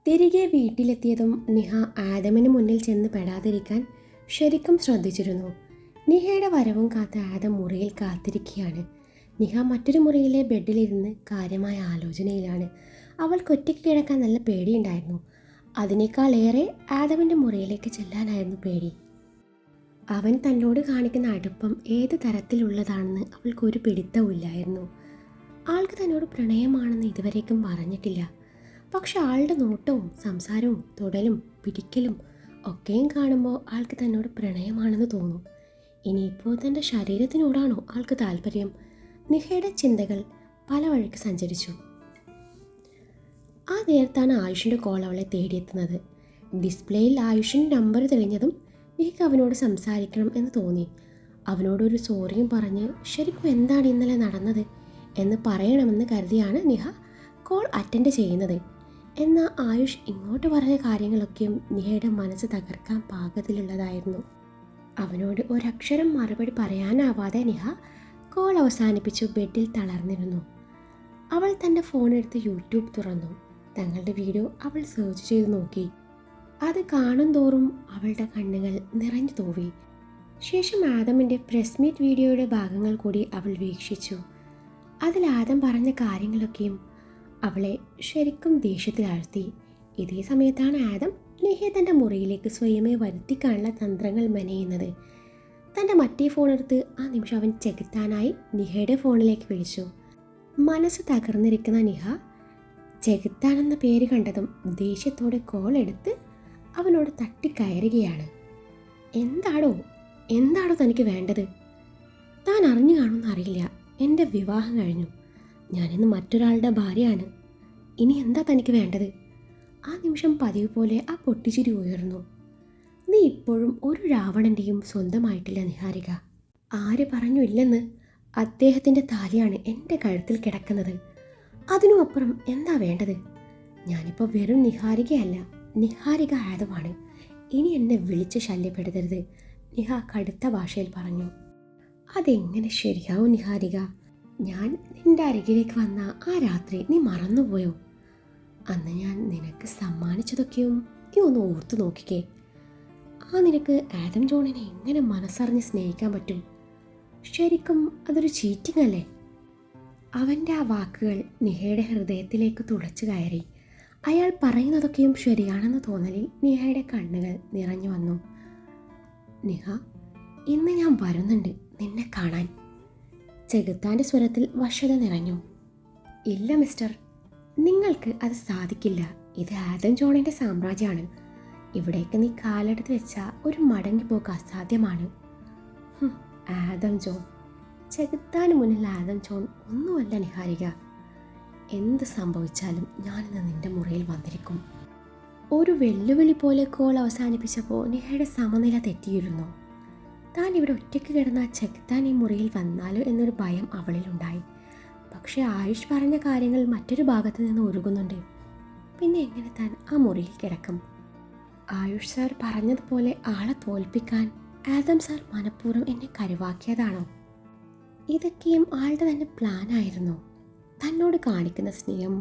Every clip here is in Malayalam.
തിരികെ വീട്ടിലെത്തിയതും നിഹ ആദമിന് മുന്നിൽ ചെന്ന് പെടാതിരിക്കാൻ ശരിക്കും ശ്രദ്ധിച്ചിരുന്നു. നിഹയുടെ വരവും കാത്ത് ആദം മുറിയിൽ കാത്തിരിക്കുകയാണ്. നിഹ മറ്റൊരു മുറിയിലെ ബെഡിലിരുന്ന് കാര്യമായ ആലോചനയിലാണ്. അവൾക്ക് ഒറ്റയ്ക്ക് കിടക്കാൻ നല്ല പേടിയുണ്ടായിരുന്നു. അതിനേക്കാളേറെ ആദമിൻ്റെ മുറിയിലേക്ക് ചെല്ലാനായിരുന്നു പേടി. അവൻ തന്നോട് കാണിക്കുന്ന അടുപ്പം ഏത് തരത്തിലുള്ളതാണെന്ന് അവൾക്കൊരു പിടുത്തവുമില്ലായിരുന്നു. ആൾക്ക് തന്നോട് പ്രണയമാണെന്ന് ഇതുവരേക്കും പറഞ്ഞിട്ടില്ല. പക്ഷെ ആളുടെ നോട്ടവും സംസാരവും തൊടലും പിടിക്കലും ഒക്കെയും കാണുമ്പോൾ ആൾക്ക് തന്നോട് പ്രണയമാണെന്ന് തോന്നും. ഇനിയിപ്പോൾ തൻ്റെ ശരീരത്തിനോടാണോ ആൾക്ക് താല്പര്യം? നിഹയുടെ ചിന്തകൾ പല വഴിക്ക് സഞ്ചരിച്ചു. ആ നേരത്താണ് ആയുഷിൻ്റെ കോൾ അവളെ തേടിയെത്തുന്നത്. ഡിസ്പ്ലേയിൽ ആയുഷിൻ്റെ നമ്പർ തെളിഞ്ഞതും നിഹയ്ക്ക് അവനോട് സംസാരിക്കണം എന്ന് തോന്നി. അവനോടൊരു സോറിയും പറഞ്ഞ് ശരിക്കും എന്താണ് ഇന്നലെ നടന്നത് എന്ന് പറയണമെന്ന് കരുതിയാണ് നിഹ കോൾ അറ്റൻഡ് ചെയ്യുന്നത്. എന്നാൽ ആയുഷ് ഇങ്ങോട്ട് പറഞ്ഞ കാര്യങ്ങളൊക്കെയും നിഹയുടെ മനസ്സ് തകർക്കാൻ പാകത്തിലുള്ളതായിരുന്നു. അവനോട് ഒരക്ഷരം മറുപടി പറയാനാവാതെ നിഹ കോൾ അവസാനിപ്പിച്ചു ബെഡിൽ തളർന്നിരുന്നു. അവൾ തൻ്റെ ഫോണെടുത്ത് യൂട്യൂബ് തുറന്നു. തങ്ങളുടെ വീഡിയോ അവൾ സെർച്ച് ചെയ്ത് നോക്കി. അത് കാണും തോറും അവളുടെ കണ്ണുകൾ നിറഞ്ഞു തൂവി. ശേഷം ആദമിൻ്റെ പ്രസ് മീറ്റ് വീഡിയോയുടെ ഭാഗങ്ങൾ കൂടി അവൾ വീക്ഷിച്ചു. അതിൽ ആദം പറഞ്ഞ കാര്യങ്ങളൊക്കെയും അവളെ ശരിക്കും ദേഷ്യത്തിലാഴ്ത്തി. ഇതേ സമയത്താണ് ആദം നിഹയെ തൻ്റെ മുറിയിലേക്ക് സ്വയമേ വരുത്തിക്കാനുള്ള തന്ത്രങ്ങൾ മെനയുന്നത്. തൻ്റെ മറ്റേ ഫോണെടുത്ത് ആ നിമിഷം അവൻ ചെകുത്താനായി നിഹയുടെ ഫോണിലേക്ക് വിളിച്ചു. മനസ്സ് തകർന്നിരിക്കുന്ന നിഹ ചെകുത്താൻ എന്ന പേര് കണ്ടതും ദേഷ്യത്തോടെ കോൾ എടുത്ത് അവനോട് തട്ടിക്കയറുകയാണ്. എന്താടോ തനിക്ക് വേണ്ടത്? താൻ അറിഞ്ഞു കാണുമെന്ന് അറിയില്ല, എൻ്റെ വിവാഹം കഴിഞ്ഞു. ഞാനിന്ന് മറ്റൊരാളുടെ ഭാര്യയാണ്. ഇനി എന്താ തനിക്ക് വേണ്ടത്? ആ നിമിഷം പതിവ് പോലെ ആ പൊട്ടിച്ചിരി ഉയർന്നു. നീ ഇപ്പോഴും ഒരു രാവണൻ്റെയും സ്വന്തമായിട്ടില്ല നിഹാരിക. ആര് പറഞ്ഞു ഇല്ലെന്ന്? അദ്ദേഹത്തിൻ്റെ താലിയാണ് എൻ്റെ കഴുത്തിൽ കിടക്കുന്നത്. അതിനും അപ്പുറം എന്താ വേണ്ടത്? ഞാനിപ്പോൾ വെറും നിഹാരികയല്ല, നിഹാരിക ആദമാണ്. ഇനി എന്നെ വിളിച്ച് ശല്യപ്പെടുത്തരുത്, നിഹ കടുത്ത ഭാഷയിൽ പറഞ്ഞു. അതെങ്ങനെ ശരിയാവും നിഹാരിക? ഞാൻ നിൻ്റെ അരികിലേക്ക് വന്ന ആ രാത്രി നീ മറന്നുപോയോ? അന്ന് ഞാൻ നിനക്ക് സമ്മാനിച്ചതൊക്കെയും നീ ഒന്ന് ഓർത്തു നോക്കിക്കേ. നിനക്ക് ആദം ജോണിനെ എങ്ങനെ മനസ്സറിഞ്ഞ് സ്നേഹിക്കാൻ പറ്റും? ശരിക്കും അതൊരു ചീറ്റിംഗ് അല്ലേ? അവൻ്റെ ആ വാക്കുകൾ നിഹയുടെ ഹൃദയത്തിലേക്ക് തുളച്ചു കയറി. അയാൾ പറയുന്നതൊക്കെയും ശരിയാണെന്ന് തോന്നലിൽ നിഹയുടെ കണ്ണുകൾ നിറഞ്ഞു വന്നു. നിഹ, ഇന്ന് ഞാൻ വരുന്നുണ്ട് നിന്നെ കാണാൻ. ചെകുത്താൻ്റെ സ്വരത്തിൽ വശത നിറഞ്ഞു. ഇല്ല മിസ്റ്റർ, നിങ്ങൾക്ക് അത് സാധിക്കില്ല. ഇത് ആദം ജോണിൻ്റെ സാമ്രാജ്യമാണ്. ഇവിടേക്ക് നീ കാലെടുത്ത് വെച്ചാൽ ഒരു മടങ്ങിപ്പോക്ക് അസാധ്യമാണ്. ആദം ജോൺ, ചെകുത്താന് മുന്നിൽ ആദം ജോൺ ഒന്നുമല്ല നിഹാരിക. എന്ത് സംഭവിച്ചാലും ഞാനിന്ന് നിന്റെ മുറിയിൽ വന്നിരിക്കും. ഒരു വെല്ലുവിളി പോലെ കോൾ അവസാനിപ്പിച്ചപ്പോൾ നിഹയുടെ സമനില തെറ്റിയിരുന്നു. താൻ ഇവിടെ ഒറ്റയ്ക്ക് കിടന്ന ചെകുത്താൻ ഈ മുറിയിൽ വന്നാലോ എന്നൊരു ഭയം അവളിലുണ്ടായി. പക്ഷെ ആയുഷ് പറഞ്ഞ കാര്യങ്ങൾ മറ്റൊരു ഭാഗത്ത് നിന്ന് ഒഴുകുന്നുണ്ട്. പിന്നെ എങ്ങനെ താൻ ആ മുറിയിൽ കിടക്കും? ആയുഷ് സാർ പറഞ്ഞതുപോലെ ആളെ തോൽപ്പിക്കാൻ ആദം സാർ മനഃപൂർവ്വം എന്നെ കരുവാക്കിയതാണോ? ഇതൊക്കെയും ആളുടെ തന്നെ പ്ലാനായിരുന്നു. തന്നോട് കാണിക്കുന്ന സ്നേഹം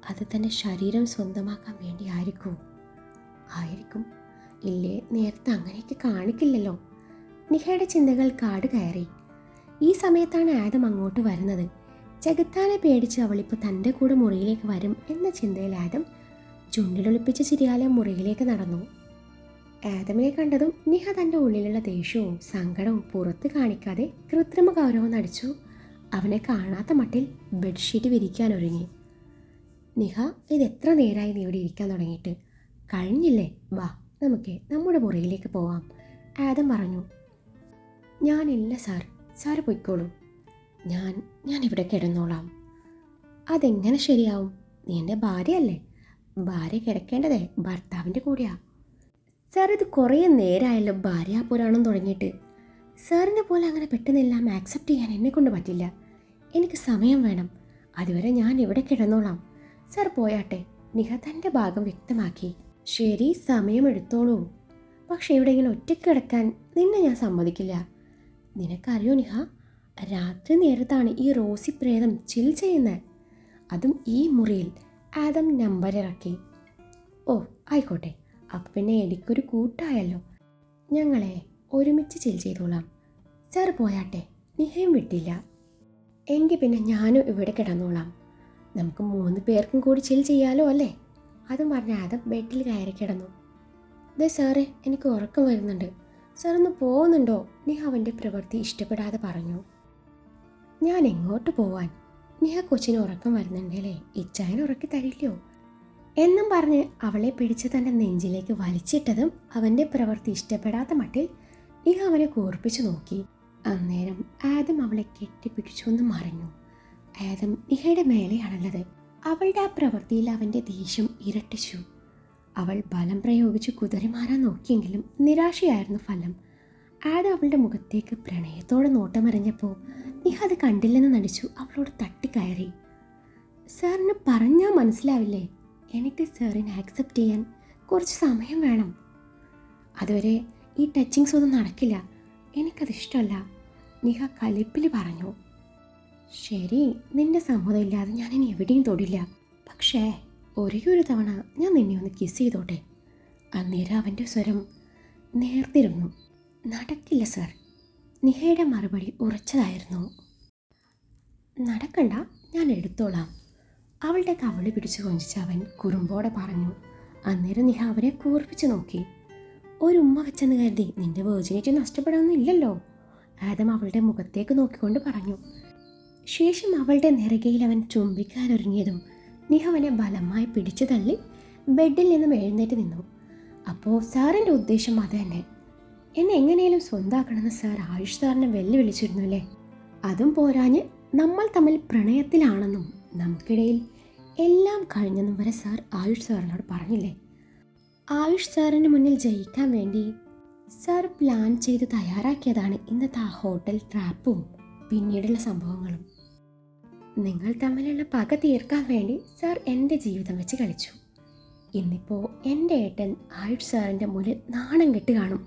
അത് തൻ്റെ ശരീരം സ്വന്തമാക്കാൻ വേണ്ടി ആയിരിക്കും. ഇല്ലേ, നേരത്തെ അങ്ങനെയൊക്കെ കാണിക്കില്ലല്ലോ. നിഹയുടെ ചിന്തകൾ കാട് കയറി. ഈ സമയത്താണ് ആദം അങ്ങോട്ട് വരുന്നത്. ചെകുത്താനെ പേടിച്ച് അവളിപ്പോൾ തൻ്റെ കൂടെ മുറിയിലേക്ക് വരും എന്ന ചിന്തയിൽ ആദം ചുണ്ടിലൊളിപ്പിച്ച ചിരിയാലെ മുറിയിലേക്ക് നടന്നു. ആദമിനെ കണ്ടതും നിഹ തൻ്റെ ഉള്ളിലുള്ള ദേഷ്യവും സങ്കടവും പുറത്ത് കാണിക്കാതെ കൃത്രിമ ഗൗരവം നടിച്ചു അവനെ കാണാത്ത മട്ടിൽ ബെഡ്ഷീറ്റ് വിരിക്കാൻ ഒരുങ്ങി. നിഹ, ഇത് എത്ര നേരമായി നീ ഇവിടെ ഇരിക്കാൻ തുടങ്ങിയിട്ട്? കഴിഞ്ഞില്ലേ? വാ, നമുക്ക് നമ്മുടെ മുറിയിലേക്ക് പോവാം, ആദം പറഞ്ഞു. ഞാനില്ല സാർ പൊയ്ക്കോളൂ. ഞാൻ ഇവിടെ കിടന്നോളാം. അതെങ്ങനെ ശരിയാവും? നീ എൻ്റെ ഭാര്യയല്ലേ? ഭാര്യ കിടക്കേണ്ടതേ ഭർത്താവിൻ്റെ കൂടെയാ. സാർ, ഇത് കുറേ നേരമായല്ലോ ഭാര്യ പുരാണം തുടങ്ങിയിട്ട്. സാറിനെ പോലെ അങ്ങനെ പെട്ടെന്നെല്ലാം ആക്സെപ്റ്റ് ചെയ്യാൻ എന്നെക്കൊണ്ട് പറ്റില്ല. എനിക്ക് സമയം വേണം. അതുവരെ ഞാൻ ഇവിടെ കിടന്നോളാം. സാർ പോയാട്ടെ, നിഹ തൻ്റെ ഭാഗം വ്യക്തമാക്കി. ശരി, സമയമെടുത്തോളൂ. പക്ഷെ എവിടെയെങ്കിലും ഒറ്റയ്ക്ക് കിടക്കാൻ നിന്നെ ഞാൻ സമ്മതിക്കില്ല. നിനക്കറിയോ നിഹ, രാത്രി നേരത്താണ് ഈ റോസി പ്രേതം ചിൽ ചെയ്യുന്നത്. അതും ഈ മുറിയിൽ. ആദം നമ്പർ ഇറക്കി. ഓ ആയിക്കോട്ടെ, അപ്പം പിന്നെ എനിക്കൊരു കൂട്ടായല്ലോ. ഞങ്ങളെ ഒരുമിച്ച് ചിൽ ചെയ്തോളാം. സാർ പോയാട്ടെ, നിഹയും വിട്ടില്ല. എങ്കിൽ പിന്നെ ഞാനും ഇവിടെ കിടന്നോളാം. നമുക്ക് 3 പേർക്കും കൂടി ചിൽ ചെയ്യാലോ അല്ലേ? അതും പറഞ്ഞ ആദം ബെഡിൽ കയറി കിടന്നു. ദേ സാറേ, എനിക്ക് ഉറക്കം വരുന്നുണ്ട്. സാർ ഒന്ന് പോകുന്നുണ്ടോ? നിഹ അവൻ്റെ പ്രവൃത്തി ഇഷ്ടപ്പെടാതെ പറഞ്ഞു. ഞാൻ എങ്ങോട്ട് പോവാൻ? നിഹ കൊച്ചിന് ഉറക്കം വരുന്നുണ്ടല്ലേ, ഇച്ചായനെ ഉറക്കി തരില്ലയോ എന്നും പറഞ്ഞ് അവളെ പിടിച്ച് തൻ്റെ നെഞ്ചിലേക്ക് വലിച്ചിട്ടതും അവൻ്റെ പ്രവൃത്തി ഇഷ്ടപ്പെടാത്ത മട്ടിൽ നിഹ അവനെ കൂർപ്പിച്ചു നോക്കി. അന്നേരം ആദം അവളെ കെട്ടിപ്പിടിച്ചൊന്ന് മറിഞ്ഞു. ആദം നിഹയുടെ മേലെയാണുള്ളത്. അവളുടെ ആ പ്രവൃത്തിയിൽ അവൻ്റെ ദേഷ്യം ഇരട്ടിച്ചു. അവൾ ബലം പ്രയോഗിച്ച് കുതിരിമാറാൻ നോക്കിയെങ്കിലും നിരാശയായിരുന്നു ഫലം. ആദം അവളുടെ മുഖത്തേക്ക് പ്രണയത്തോടെ നോട്ടമറിഞ്ഞപ്പോൾ നിഹ അത് കണ്ടില്ലെന്ന് നടിച്ചു അവളോട് തട്ടിക്കയറി. സാറിന് പറഞ്ഞാൽ മനസ്സിലാവില്ലേ? എനിക്ക് സാറിനെ ആക്സെപ്റ്റ് ചെയ്യാൻ കുറച്ച് സമയം വേണം. അതുവരെ ഈ ടച്ചിങ്സ് ഒന്നും നടക്കില്ല. എനിക്കതിഷ്ടമല്ല, നിഹ കലിപ്പിൽ പറഞ്ഞു. ശരി, നിന്റെ സമ്മതമില്ലാതെ ഞാനിനി എവിടെയും തൊടില്ല. പക്ഷേ ഒരേ ഒരു തവണ ഞാൻ നിന്നെ ഒന്ന് കിസ് ചെയ്തോട്ടെ. അന്നേരം അവൻ്റെ സ്വരം നേർത്തിരുന്നു. നടക്കില്ല സർ. നിഹയുടെ മറുപടി ഉറച്ചതായിരുന്നു. നടക്കണ്ട, ഞാൻ എടുത്തോളാം. അവളുടെ കവളി പിടിച്ചു കൊഞ്ചിച്ച് അവൻ കുറുമ്പോടെ പറഞ്ഞു. അന്നേരം നിഹ അവരെ കൂർപ്പിച്ചു നോക്കി. ഒരു ഉമ്മ വെച്ചെന്ന് കരുതി നിന്റെ വേർജിനിറ്റി നഷ്ടപ്പെടാനൊന്നും ഇല്ലല്ലോ, ആദം അവളുടെ മുഖത്തേക്ക് നോക്കിക്കൊണ്ട് പറഞ്ഞു. ശേഷം അവളുടെ നെറുകയിൽ അവൻ ചുംബിക്കാനൊരുങ്ങിയതും നിഹ അവനെ ബലമായി പിടിച്ചു തള്ളി ബെഡിൽ നിന്നും എഴുന്നേറ്റ് നിന്നു. അപ്പോൾ സാറിൻ്റെ ഉദ്ദേശം അത് തന്നെ. എന്നെ എങ്ങനെയും സ്വന്താക്കണമെന്ന് സാർ ആയുഷ് സാറിനെ വെല്ലുവിളിച്ചിരുന്നു അല്ലേ? അതും പോരാഞ്ഞ് നമ്മൾ തമ്മിൽ പ്രണയത്തിലാണെന്നും നമുക്കിടയിൽ എല്ലാം കഴിഞ്ഞെന്നും വരെ സാർ ആയുഷ് സാറിനോട് പറഞ്ഞില്ലേ? ആയുഷ് സാറിന് മുന്നിൽ ജയിക്കാൻ വേണ്ടി സാർ പ്ലാൻ ചെയ്ത് തയ്യാറാക്കിയതാണ് ഇന്നത്തെ ആ ഹോട്ടൽ ട്രാപ്പും പിന്നീടുള്ള സംഭവങ്ങളും. നിങ്ങൾ തമ്മിലുള്ള പക തീർക്കാൻ വേണ്ടി സാർ എൻ്റെ ജീവിതം വെച്ച് കളിച്ചു. ഇന്നിപ്പോൾ എൻ്റെ ഏട്ടൻ ആയുഷ് സാറിൻ്റെ മുന്നിൽ നാണം കെട്ട് കാണും.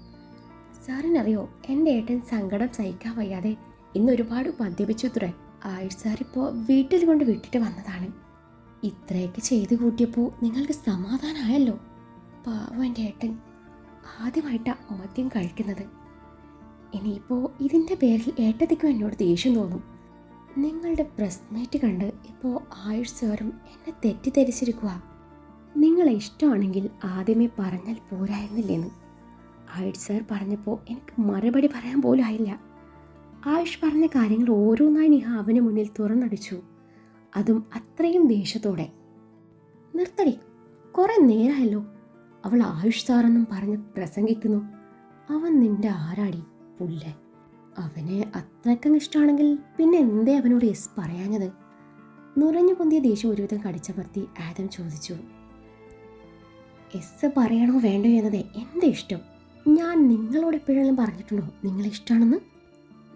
സാറിനറിയോ, എൻ്റെ ഏട്ടൻ സങ്കടം സഹിക്കാൻ വയ്യാതെ ഇന്ന് ഒരുപാട് മദ്യപിച്ചുത്രേ. ആയുഷ് സാർ ഇപ്പോൾ വീട്ടിൽ കൊണ്ട് വിട്ടിട്ട് വന്നതാണ്. ഇത്രയൊക്കെ ചെയ്തു കൂട്ടിയപ്പോൾ നിങ്ങൾക്ക് സമാധാനമായല്ലോ. പാവം എൻ്റെ ഏട്ടൻ ആദ്യമായിട്ടാണ് മദ്യം കഴിക്കുന്നത്. ഇനിയിപ്പോൾ ഇതിൻ്റെ പേരിൽ ഏട്ടത്തിക്കും എന്നോട് ദേഷ്യം തോന്നും. നിങ്ങളുടെ പ്രസ് മീറ്റ് കണ്ട് ഇപ്പോൾ ആയുഷ് സാറും എന്നെ തെറ്റിദ്ധരിച്ചിരിക്കുക. നിങ്ങളെ ഇഷ്ടമാണെങ്കിൽ ആദ്യമേ പറഞ്ഞാൽ പോരായിരുന്നില്ലേന്ന് ആയുഷ് സാർ പറഞ്ഞപ്പോൾ എനിക്ക് മറുപടി പറയാൻ പോലും ആയില്ല. ആയുഷ് പറഞ്ഞ കാര്യങ്ങൾ ഓരോന്നായി നിഹ അവന് മുന്നിൽ തുറന്നടിച്ചു, അതും അത്രയും ദേഷ്യത്തോടെ. നിർത്തടി, കുറെ നേരമായല്ലോ അവൾ ആയുഷ് സാറെന്നും പറഞ്ഞ് പ്രസംഗിക്കുന്നു. അവൻ നിന്റെ ആരാടി പുല്ലേ? അവനെ അത്രയ്ക്കും ഇഷ്ടമാണെങ്കിൽ പിന്നെ എന്തേ അവനോട് യെസ് പറയാഞ്ഞത്? നുറഞ്ഞു പൊന്തിയ ദേഷ്യം ഒരുവിധം കടിച്ചമർത്തി ആദം ചോദിച്ചു. എസ് പറയണോ വേണ്ടോ എന്നത് എൻ്റെ ഇഷ്ടം. ഞാൻ നിങ്ങളോട് എപ്പോഴെങ്കിലും പറഞ്ഞിട്ടുണ്ടോ നിങ്ങളെ ഇഷ്ടമാണെന്ന്?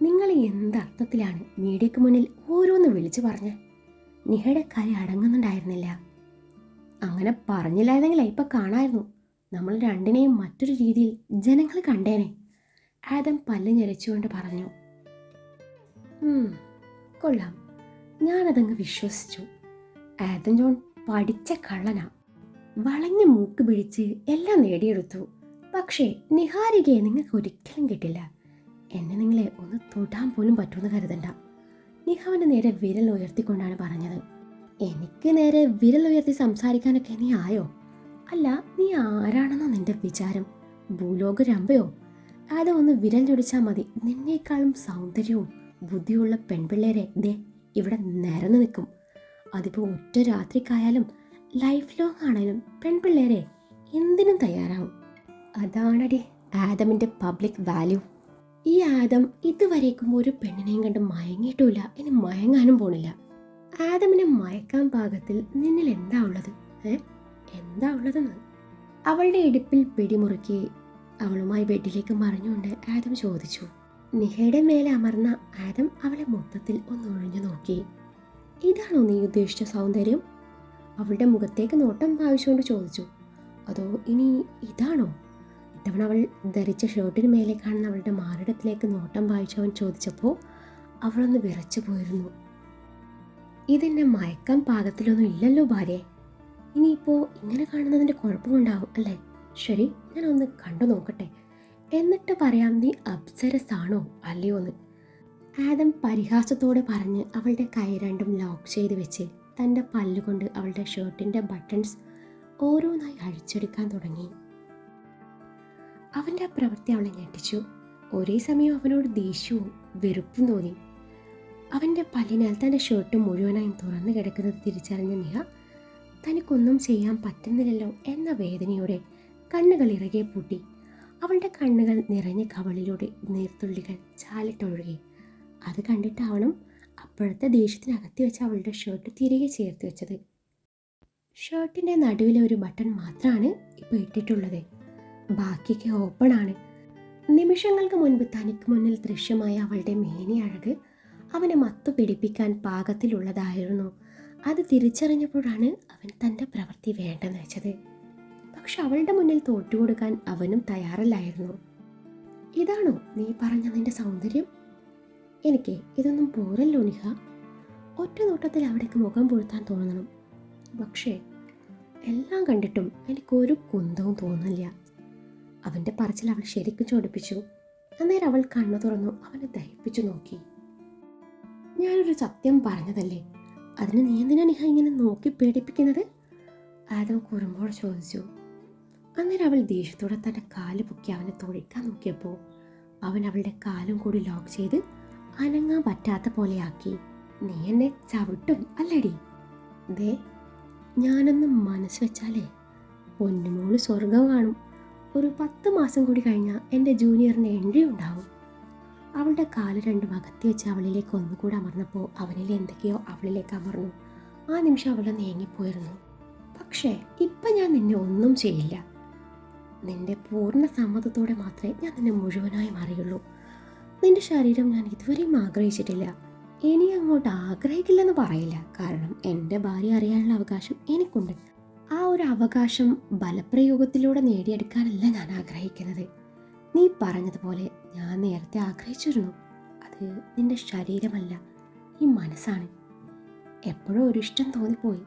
നിങ്ങൾ എന്തർത്ഥത്തിലാണ് മീഡിയക്ക് മുന്നിൽ ഓരോന്ന് വിളിച്ചു പറഞ്ഞ്? നിഹയുടെ കൈ അടങ്ങുന്നുണ്ടായിരുന്നില്ല. അങ്ങനെ പറഞ്ഞില്ലായിരുന്നെങ്കിലേ ഇപ്പം കാണായിരുന്നു നമ്മൾ രണ്ടിനെയും മറ്റൊരു രീതിയിൽ ജനങ്ങൾ കണ്ടേനെ. ആദം പല്ല് ഞെരിച്ചുകൊണ്ട് പറഞ്ഞു. കൊള്ളാം, ഞാനതങ്ങ് വിശ്വസിച്ചു. ആദം ജോൺ പഠിച്ച കള്ളനാ. വളഞ്ഞ മൂക്ക് പിടിച്ച് എല്ലാം നേടിയെടുത്തു. പക്ഷേ നിഹാരികയെ നിങ്ങൾക്ക് ഒരിക്കലും കിട്ടില്ല. എന്നെ നിങ്ങളെ ഒന്ന് തൊടാൻ പോലും പറ്റുമെന്ന് കരുതണ്ട. നിഹാവിൻ്റെ നേരെ വിരൽ ഉയർത്തിക്കൊണ്ടാണ് പറഞ്ഞത്. എനിക്ക് നേരെ വിരൽ ഉയർത്തി സംസാരിക്കാനൊക്കെ നീ ആയോ? അല്ല, നീ ആരാണെന്നോ നിന്റെ വിചാരം? ഭൂലോക രമ്പയോ? ആദം ഒന്ന് വിരൽ ഞൊടിച്ചാൽ മതി നിന്നേക്കാളും സൗന്ദര്യവും ബുദ്ധിയുള്ള പെൺപിള്ളേരെ ദേ ഇവിടെ നിരന്ന് നിൽക്കും. അതിപ്പോൾ ഒറ്റ രാത്രിക്കായാലും ലൈഫ് ലോങ് ആണെങ്കിലും പെൺപിള്ളേരെ എന്തിനും തയ്യാറാവും. അതാണടി ആദമിൻ്റെ പബ്ലിക് വാല്യൂ. ഈ ആദം ഇതുവരേക്കും ഒരു പെണ്ണിനെയും കണ്ട് മയങ്ങിയിട്ടുമില്ല, ഇനി മയങ്ങാനും പോണില്ല. ആദമിനെ മയക്കാൻ പാകത്തിൽ നിന്നിൽ എന്താ ഉള്ളത്? എന്താ ഉള്ളതെന്ന് അവളുടെ ഇടുപ്പിൽ പിടിമുറുക്കി അവളുമായി ബെഡിലേക്ക് മറിഞ്ഞുകൊണ്ട് ആദം ചോദിച്ചു. നിഹയുടെ മേലെ അമർന്ന ആദം അവളെ മൊത്തത്തിൽ ഒന്ന് ഒഴിഞ്ഞു നോക്കി. ഇതാണോ നീ ഉദ്ദേശിച്ച സൗന്ദര്യം? അവളുടെ മുഖത്തേക്ക് നോട്ടം ഭാവിച്ചുകൊണ്ട് ചോദിച്ചു. അതോ ഇനി ഇതാണോ? ഇത്തവണ അവൾ ധരിച്ച ഷർട്ടിന് മേലെ കാണുന്ന അവളുടെ മാറിടത്തിലേക്ക് നോട്ടം വായിച്ചവൻ ചോദിച്ചപ്പോൾ അവളൊന്ന് വിറച്ചു പോയിരുന്നു. ഇതെന്നെ മയക്കാൻ പാകത്തിലൊന്നും ഇല്ലല്ലോ ഭാര്യ. ഇനിയിപ്പോൾ ഇങ്ങനെ കാണുന്നതിൻ്റെ കുഴപ്പമുണ്ടാവും അല്ലേ? ശരി, ഞാനൊന്ന് കണ്ടു നോക്കട്ടെ, എന്നിട്ട് പറയാം നീ അപ്സരസാണോ അല്ലയോ എന്ന്. ആദം പരിഹാസത്തോടെ പറഞ്ഞ് അവളുടെ കൈ രണ്ടും ലോക്ക് ചെയ്ത് വെച്ച് തൻ്റെ പല്ലുകൊണ്ട് അവളുടെ ഷർട്ടിൻ്റെ ബട്ടൺസ് ഓരോന്നായി അഴിച്ചെടുക്കാൻ തുടങ്ങി. അവൻ്റെ ആ പ്രവൃത്തി അവളെ ഞെട്ടിച്ചു. ഒരേ സമയം അവനോട് ദേഷ്യവും വെറുപ്പും തോന്നി. അവൻ്റെ പല്ലിനാൽ തൻ്റെ ഷർട്ട് മുഴുവനായും തുറന്നു കിടക്കുന്നത് തിരിച്ചറിഞ്ഞ നിഹ തനിക്കൊന്നും ചെയ്യാൻ പറ്റുന്നില്ലല്ലോ എന്ന വേദനയോടെ കണ്ണുകൾ ഇറകെ പൂട്ടി. അവളുടെ കണ്ണുകൾ നിറഞ്ഞ കവളിലൂടെ നീർത്തുള്ളികൾ ചാലിട്ടൊഴുകി. അത് കണ്ടിട്ടാവണം അപ്പോഴത്തെ ദേഷ്യത്തിനകത്തി വെച്ച് അവളുടെ ഷർട്ട് തിരികെ ചേർത്ത് വെച്ചത്. ഷർട്ടിൻ്റെ നടുവിലെ ഒരു ബട്ടൺ മാത്രമാണ് ഇപ്പോൾ ഇട്ടിട്ടുള്ളത്, ബാക്കിയൊക്കെ ഓപ്പൺ ആണ്. നിമിഷങ്ങൾക്ക് മുൻപ് തനിക്ക് മുന്നിൽ ദൃശ്യമായ അവളുടെ മേനി അഴക് അവനെ മത്തു പിടിപ്പിക്കാൻ പാകത്തിലുള്ളതായിരുന്നു. അത് തിരിച്ചറിഞ്ഞപ്പോഴാണ് അവൻ തൻ്റെ പ്രവൃത്തി വേണ്ടെന്ന് വെച്ചത്. പക്ഷെ അവളുടെ മുന്നിൽ തോറ്റുകൊടുക്കാൻ അവനും തയ്യാറല്ലായിരുന്നു. ഇതാണോ നീ പറഞ്ഞ നിന്റെ സൗന്ദര്യം? എനിക്ക് ഇതൊന്നും പോരല്ലോ നിഹ. ഒറ്റ നോട്ടത്തിൽ അവിടേക്ക് മുഖം പൊഴുത്താൻ തോന്നണം, പക്ഷേ എല്ലാം കണ്ടിട്ടും എനിക്കൊരു കുന്തവും തോന്നില്ല. അവൻ്റെ പറച്ചിൽ അവൾ ശരിക്കും ചോടിപ്പിച്ചു. അന്നേരം അവൾ കണ്ണു തുറന്നു അവനെ ദഹിപ്പിച്ചു നോക്കി. ഞാനൊരു സത്യം പറഞ്ഞതല്ലേ, അതിന് നീ എന്തിനാ നിഹ ഇങ്ങനെ നോക്കി പേടിപ്പിക്കുന്നത്? ആദം കുറുമ്പോടെ ചോദിച്ചു. അന്നേരം അവൾ ദേഷ്യത്തോടെ തൻ്റെ കാല് പൊക്കി അവനെ തൊഴിക്കാൻ നോക്കിയപ്പോൾ അവൻ അവളുടെ കാലും കൂടി ലോക്ക് ചെയ്ത് അനങ്ങാൻ പറ്റാത്ത പോലെയാക്കി. നീ എന്നെ ചവിട്ടും അല്ലടി? ദേ, ഞാനൊന്ന് മനസ്സ് വെച്ചാലേ പൊന്നുമോള് സ്വർഗം കാണും. ഒരു 10 മാസം കൂടി കഴിഞ്ഞാൽ എൻ്റെ ജൂനിയറിന് എൻട്രി ഉണ്ടാവും. അവളുടെ കാല് രണ്ടും അകത്തി വെച്ച് അവളിലേക്ക് ഒന്നുകൂടെ അമർന്നപ്പോൾ അവനിൽ എന്തൊക്കെയോ അവളിലേക്ക് അമർന്നു. ആ നിമിഷം അവളെ നീങ്ങിപ്പോയിരുന്നു. പക്ഷേ ഇപ്പം ഞാൻ നിന്നെ ഒന്നും ചെയ്യില്ല. നിന്റെ പൂർണ്ണ സമ്മതത്തോടെ മാത്രമേ ഞാൻ നിന്നെ മുഴുവനായും അറിയുള്ളൂ. നിന്റെ ശരീരം ഞാൻ ഇതുവരെയും ആഗ്രഹിച്ചിട്ടില്ല, ഇനി അങ്ങോട്ട് ആഗ്രഹിക്കില്ലെന്ന് പറയില്ല. കാരണം എൻ്റെ ഭാര്യ അറിയാനുള്ള അവകാശം എനിക്കുണ്ട്. ആ ഒരു അവകാശം ബലപ്രയോഗത്തിലൂടെ നേടിയെടുക്കാനല്ല ഞാൻ ആഗ്രഹിക്കുന്നത്. നീ പറഞ്ഞതുപോലെ ഞാൻ നേരത്തെ ആഗ്രഹിച്ചിരുന്നു. അത് നിന്റെ ശരീരമല്ല, ഈ മനസ്സാണ്. എപ്പോഴോ ഒരു ഇഷ്ടം തോന്നിപ്പോയി.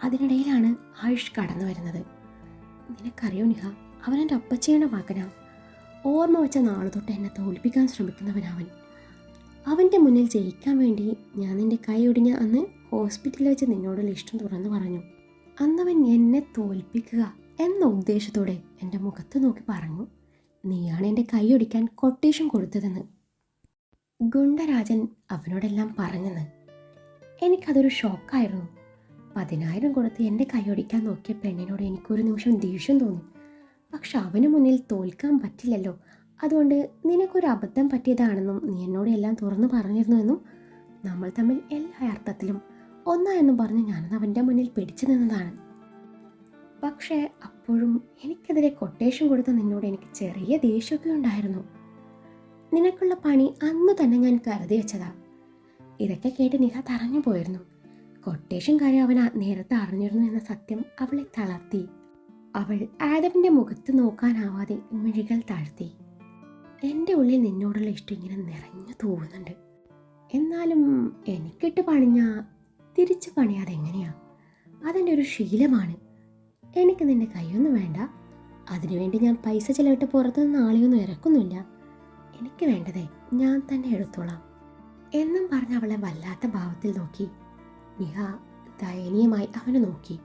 അതിനിടയിലാണ് ആയുഷ് കടന്നു വരുന്നത്. നിനക്കറിയോ നിഹ, അവൻ എൻ്റെ അപ്പച്ചയുടെ മകനാ. ഓർമ്മ വെച്ച നാളെ തൊട്ട് എന്നെ തോൽപ്പിക്കാൻ ശ്രമിക്കുന്നവനവൻ. അവൻ്റെ മുന്നിൽ ജയിക്കാൻ വേണ്ടി ഞാൻ നിൻ്റെ കൈ ഒടിഞ്ഞ അന്ന് ഹോസ്പിറ്റലിൽ വെച്ച് നിന്നോടുള്ള ഇഷ്ടം തുറന്നു പറഞ്ഞു. അന്നവൻ എന്നെ തോൽപ്പിക്കുക എന്ന ഉദ്ദേശത്തോടെ എൻ്റെ മുഖത്ത് നോക്കി പറഞ്ഞു, നീയാണ് എൻ്റെ കൈ ഒടിക്കാൻ കൊട്ടേഷൻ കൊടുത്തതെന്ന്. ഗുണ്ടരാജൻ അവനോടെല്ലാം പറഞ്ഞെന്ന്. എനിക്കതൊരു ഷോക്കായിരുന്നു. 10,000 കൊടുത്ത് എൻ്റെ കൈ ഒടിക്കാൻ നോക്കിയ പെണ്ണിനോട് എനിക്കൊരു നിമിഷം ദേഷ്യം തോന്നി. പക്ഷെ അവന് മുന്നിൽ തോൽക്കാൻ പറ്റില്ലല്ലോ. അതുകൊണ്ട് നിനക്കൊരു അബദ്ധം പറ്റിയതാണെന്നും നീ എന്നോട് എല്ലാം തുറന്നു പറഞ്ഞിരുന്നുവെന്നും നമ്മൾ തമ്മിൽ എല്ലാ അർത്ഥത്തിലും ഒന്നായെന്നും പറഞ്ഞ് ഞാനത് അവൻ്റെ മുന്നിൽ പിടിച്ചു നിന്നതാണ്. പക്ഷേ അപ്പോഴും എനിക്കെതിരെ കൊട്ടേഷൻ കൊടുത്ത നിന്നോട് എനിക്ക് ചെറിയ ദേഷ്യമൊക്കെ ഉണ്ടായിരുന്നു. നിനക്കുള്ള പണി അന്ന് തന്നെ ഞാൻ കരുതി വെച്ചതാ. ഇതൊക്കെ കേട്ട് നിഹ തറഞ്ഞു പോയിരുന്നു. കൊട്ടേഷൻ കാര്യം അവൻ നേരത്തെ അറിഞ്ഞിരുന്നു എന്ന സത്യം അവളെ തളർത്തി. അവൾ ആദമിൻ്റെ മുഖത്ത് നോക്കാനാവാതെ മിഴികൾ താഴ്ത്തി. എൻ്റെ ഉള്ളിൽ നിന്നോടുള്ള ഇഷ്ടം ഇങ്ങനെ നിറഞ്ഞു തൂവുന്നുണ്ട്. എന്നാലും എനിക്കിട്ട് പണിഞ്ഞാൽ തിരിച്ചു പണിയാതെ എങ്ങനെയാ? അതെൻ്റെ ഒരു ശീലമാണ്. എനിക്ക് നിന്റെ കൈയൊന്നും വേണ്ട. അതിനുവേണ്ടി ഞാൻ പൈസ ചിലവിട്ട് പുറത്തുനിന്ന് ആളെയൊന്നും ഇറക്കുന്നില്ല. എനിക്ക് വേണ്ടതേ ഞാൻ തന്നെ എടുത്തോളാം എന്നും പറഞ്ഞ് അവളെ വല്ലാത്ത ഭാവത്തിൽ നോക്കി. നിഹ ദയനീയമായി അവനെ നോക്കി.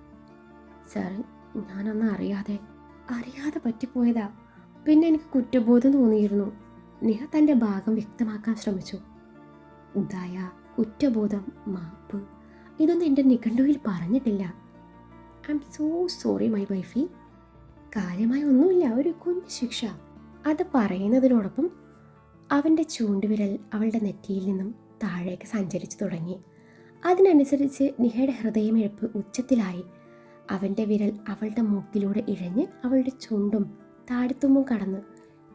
സാർ, ഞാനൊന്നും അറിയാതെ പറ്റിപ്പോയതാ. പിന്നെ എനിക്ക് കുറ്റബോധം തോന്നിയിരുന്നു. നിഹ തൻ്റെ ഭാഗം വ്യക്തമാക്കാൻ ശ്രമിച്ചു. ദയ, കുറ്റബോധം, മാപ്പ്, ഇതൊന്നും എൻ്റെ നിഘണ്ടുവിൽ പറഞ്ഞിട്ടില്ല. I M so sorry my Wi-Fi. കാര്യമായി ഒന്നുമില്ല, ഒരു കുഞ്ഞു ശിക്ഷ. അത് പറയുന്നതിനോടൊപ്പം അവൻ്റെ ചൂണ്ടുവിരൽ അവളുടെ നെറ്റിയിൽ നിന്നും താഴേക്ക് സഞ്ചരിച്ചു തുടങ്ങി. അതിനനുസരിച്ച് നിഹയുടെ ഹൃദയമിഴപ്പ് ഉച്ചത്തിലായി. അവൻ്റെ വിരൽ അവളുടെ മൂക്കിലൂടെ ഇഴഞ്ഞ് അവളുടെ ചുണ്ടും താടിത്തുമ്പും കടന്ന്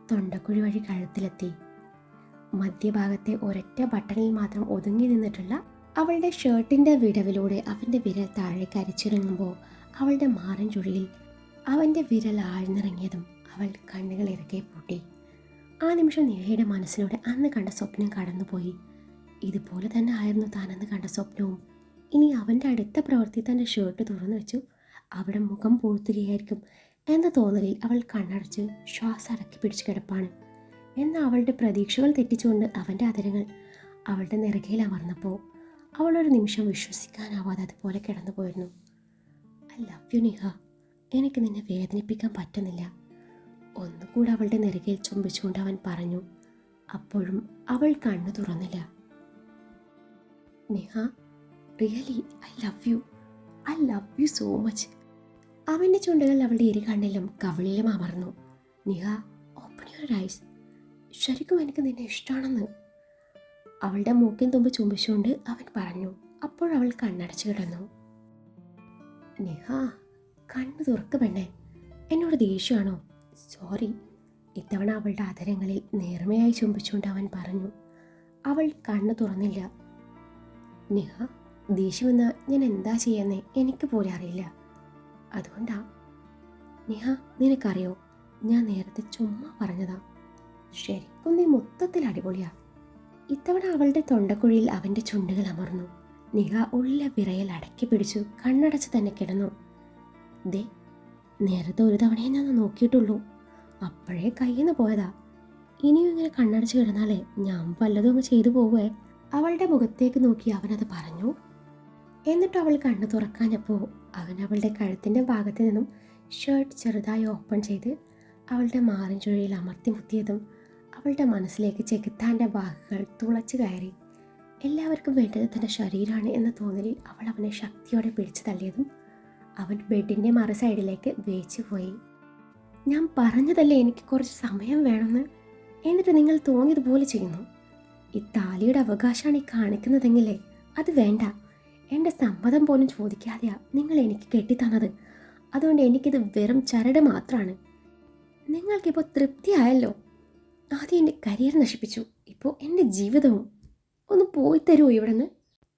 തൊണ്ടക്കുഴി വഴി കഴുത്തിലെത്തി. മധ്യഭാഗത്തെ ഒരൊറ്റ ബട്ടണിൽ മാത്രം ഒതുങ്ങി നിന്നിട്ടുള്ള അവളുടെ ഷർട്ടിൻ്റെ വിടവിലൂടെ അവൻ്റെ വിരൽ താഴേക്ക് അരിച്ചിറങ്ങുമ്പോൾ അവളുടെ മാറൻ ചുഴിയിൽ അവൻ്റെ വിരൽ ആഴ്ന്നിറങ്ങിയതും അവൾ കണ്ണുകൾ ഇറക്കെ പൂട്ടി. ആ നിമിഷം നിഹയുടെ മനസ്സിലൂടെ അന്ന് കണ്ട സ്വപ്നം കടന്നുപോയി. ഇതുപോലെ തന്നെ ആയിരുന്നു താനെന്ന് കണ്ട സ്വപ്നവും. ഇനി അവൻ്റെ അടുത്ത പ്രവൃത്തി തൻ്റെ ഷർട്ട് തുറന്നു വെച്ചു അവിടെ മുഖം പൂഴ്ത്തുകയായിരിക്കും എന്ന തോന്നലിൽ അവൾ കണ്ണടച്ച് ശ്വാസം അടക്കി പിടിച്ച് കിടപ്പാണ്. എന്നാൽ അവളുടെ പ്രതീക്ഷകൾ തെറ്റിച്ചുകൊണ്ട് അവൻ്റെ അതരങ്ങൾ അവളുടെ നെറുകയിൽ അമർന്നപ്പോൾ അവളൊരു നിമിഷം വിശ്വസിക്കാനാവാതെ അതുപോലെ കിടന്നു പോയിരുന്നു. ഐ ലവ് യു നിഹ, എനിക്ക് നിന്നെ വേദനിപ്പിക്കാൻ പറ്റുന്നില്ല, ഒന്നുകൂടെ അവളുടെ നെറുകയിൽ ചുംബിച്ചുകൊണ്ട് അവൻ പറഞ്ഞു. അപ്പോഴും അവൾ കണ്ണു തുറന്നില്ല. Niha, really I love you so much. അവൻ്റെ ചുണ്ടുകൾ അവളുടെ ഇരു കണ്ണിലും കവിളിലും അമർന്നു. നിഹ, ഓപ്പൺ യുവർ ഐസ്, ശരിക്കും എനിക്ക് നിന്നെ ഇഷ്ടമാണെന്ന് അവളുടെ മൂക്കിൻ തുമ്പ് ചുംബിച്ചുകൊണ്ട് അവൻ പറഞ്ഞു. അപ്പോൾ അവൾ കണ്ണടച്ചു കിടന്നു. നിഹ, കണ്ണു തുറക്ക് പെണ്ണെ, എന്നോട് ദേഷ്യമാണോ? സോറി. ഇത്തവണ അവളുടെ അതരങ്ങളിൽ നേർമയായി ചുംബിച്ചുകൊണ്ട് അവൻ പറഞ്ഞു. അവൾ കണ്ണു തുറന്നില്ല. നിഹ, ദേഷ്യമെന്ന ഞാൻ എന്താ ചെയ്യുന്നേ എനിക്ക് പോലും അറിയില്ല, അതുകൊണ്ടാ. നിഹ, നിനക്കറിയോ, ഞാൻ നേരത്തെ ചുമ്മാ പറഞ്ഞതാ, ശരിക്കും നീ മൊത്തത്തിൽ അടിപൊളിയാ. ഇത്തവണ അവളുടെ തൊണ്ടക്കുഴിയിൽ അവൻ്റെ ചുണ്ടുകൾ അമർന്നു. നിഹ ഉള്ള വിറയൽ അടക്കി പിടിച്ചു കണ്ണടച്ച് തന്നെ കിടന്നു. ദേ, നേരത്തെ ഒരു തവണയെ ഞാൻ നോക്കിയിട്ടുള്ളൂ, അപ്പോഴേ കയ്യിൽ നിന്ന് പോയതാ. ഇനിയും ഇങ്ങനെ കണ്ണടച്ച് കിടന്നാലേ ഞാൻ വല്ലതും അങ്ങ് ചെയ്തു പോവേ. അവളുടെ മുഖത്തേക്ക് നോക്കി അവനത് പറഞ്ഞു. എന്നിട്ട് അവൾ കണ്ണു തുറക്കാഞ്ഞപ്പോൾ അവൻ അവളുടെ കഴുത്തിൻ്റെ ഭാഗത്ത് നിന്നും ഷർട്ട് ചെറുതായി ഓപ്പൺ ചെയ്ത് അവളുടെ മാറിൻ ചുഴയിൽ അമർത്തി മുത്തിയതും അവളുടെ മനസ്സിലേക്ക് ചെകുത്താൻ്റെ വാക്കുകൾ തുളച്ചു കയറി. എല്ലാവർക്കും വേണ്ടത് തൻ്റെ ശരീരമാണ് എന്ന തോന്നലിൽ അവൾ അവനെ ശക്തിയോടെ പിടിച്ചു തള്ളിയതും അവൻ ബെഡിൻ്റെ മറു സൈഡിലേക്ക് വേച്ചു പോയി. ഞാൻ പറഞ്ഞതല്ലേ എനിക്ക് കുറച്ച് സമയം വേണമെന്ന്, എന്നിട്ട് നിങ്ങൾ തോന്നിയതുപോലെ ചെയ്യുന്നു. ഈ താലിയുടെ അവകാശമാണ് ഈ കാണിക്കുന്നതെങ്കിലേ അത് വേണ്ട. എൻ്റെ സമ്മതം പോലും ചോദിക്കാതെയാ നിങ്ങൾ എനിക്ക് കെട്ടിത്തന്നത്, അതുകൊണ്ട് എനിക്കിത് വെറും ചരട് മാത്രമാണ്. നിങ്ങൾക്കിപ്പോൾ തൃപ്തിയായല്ലോ. ആദ്യം എൻ്റെ കരിയർ നശിപ്പിച്ചു, ഇപ്പോൾ എൻ്റെ ജീവിതവും. ഒന്ന് പോയി തരുമോ ഇവിടെ നിന്ന്?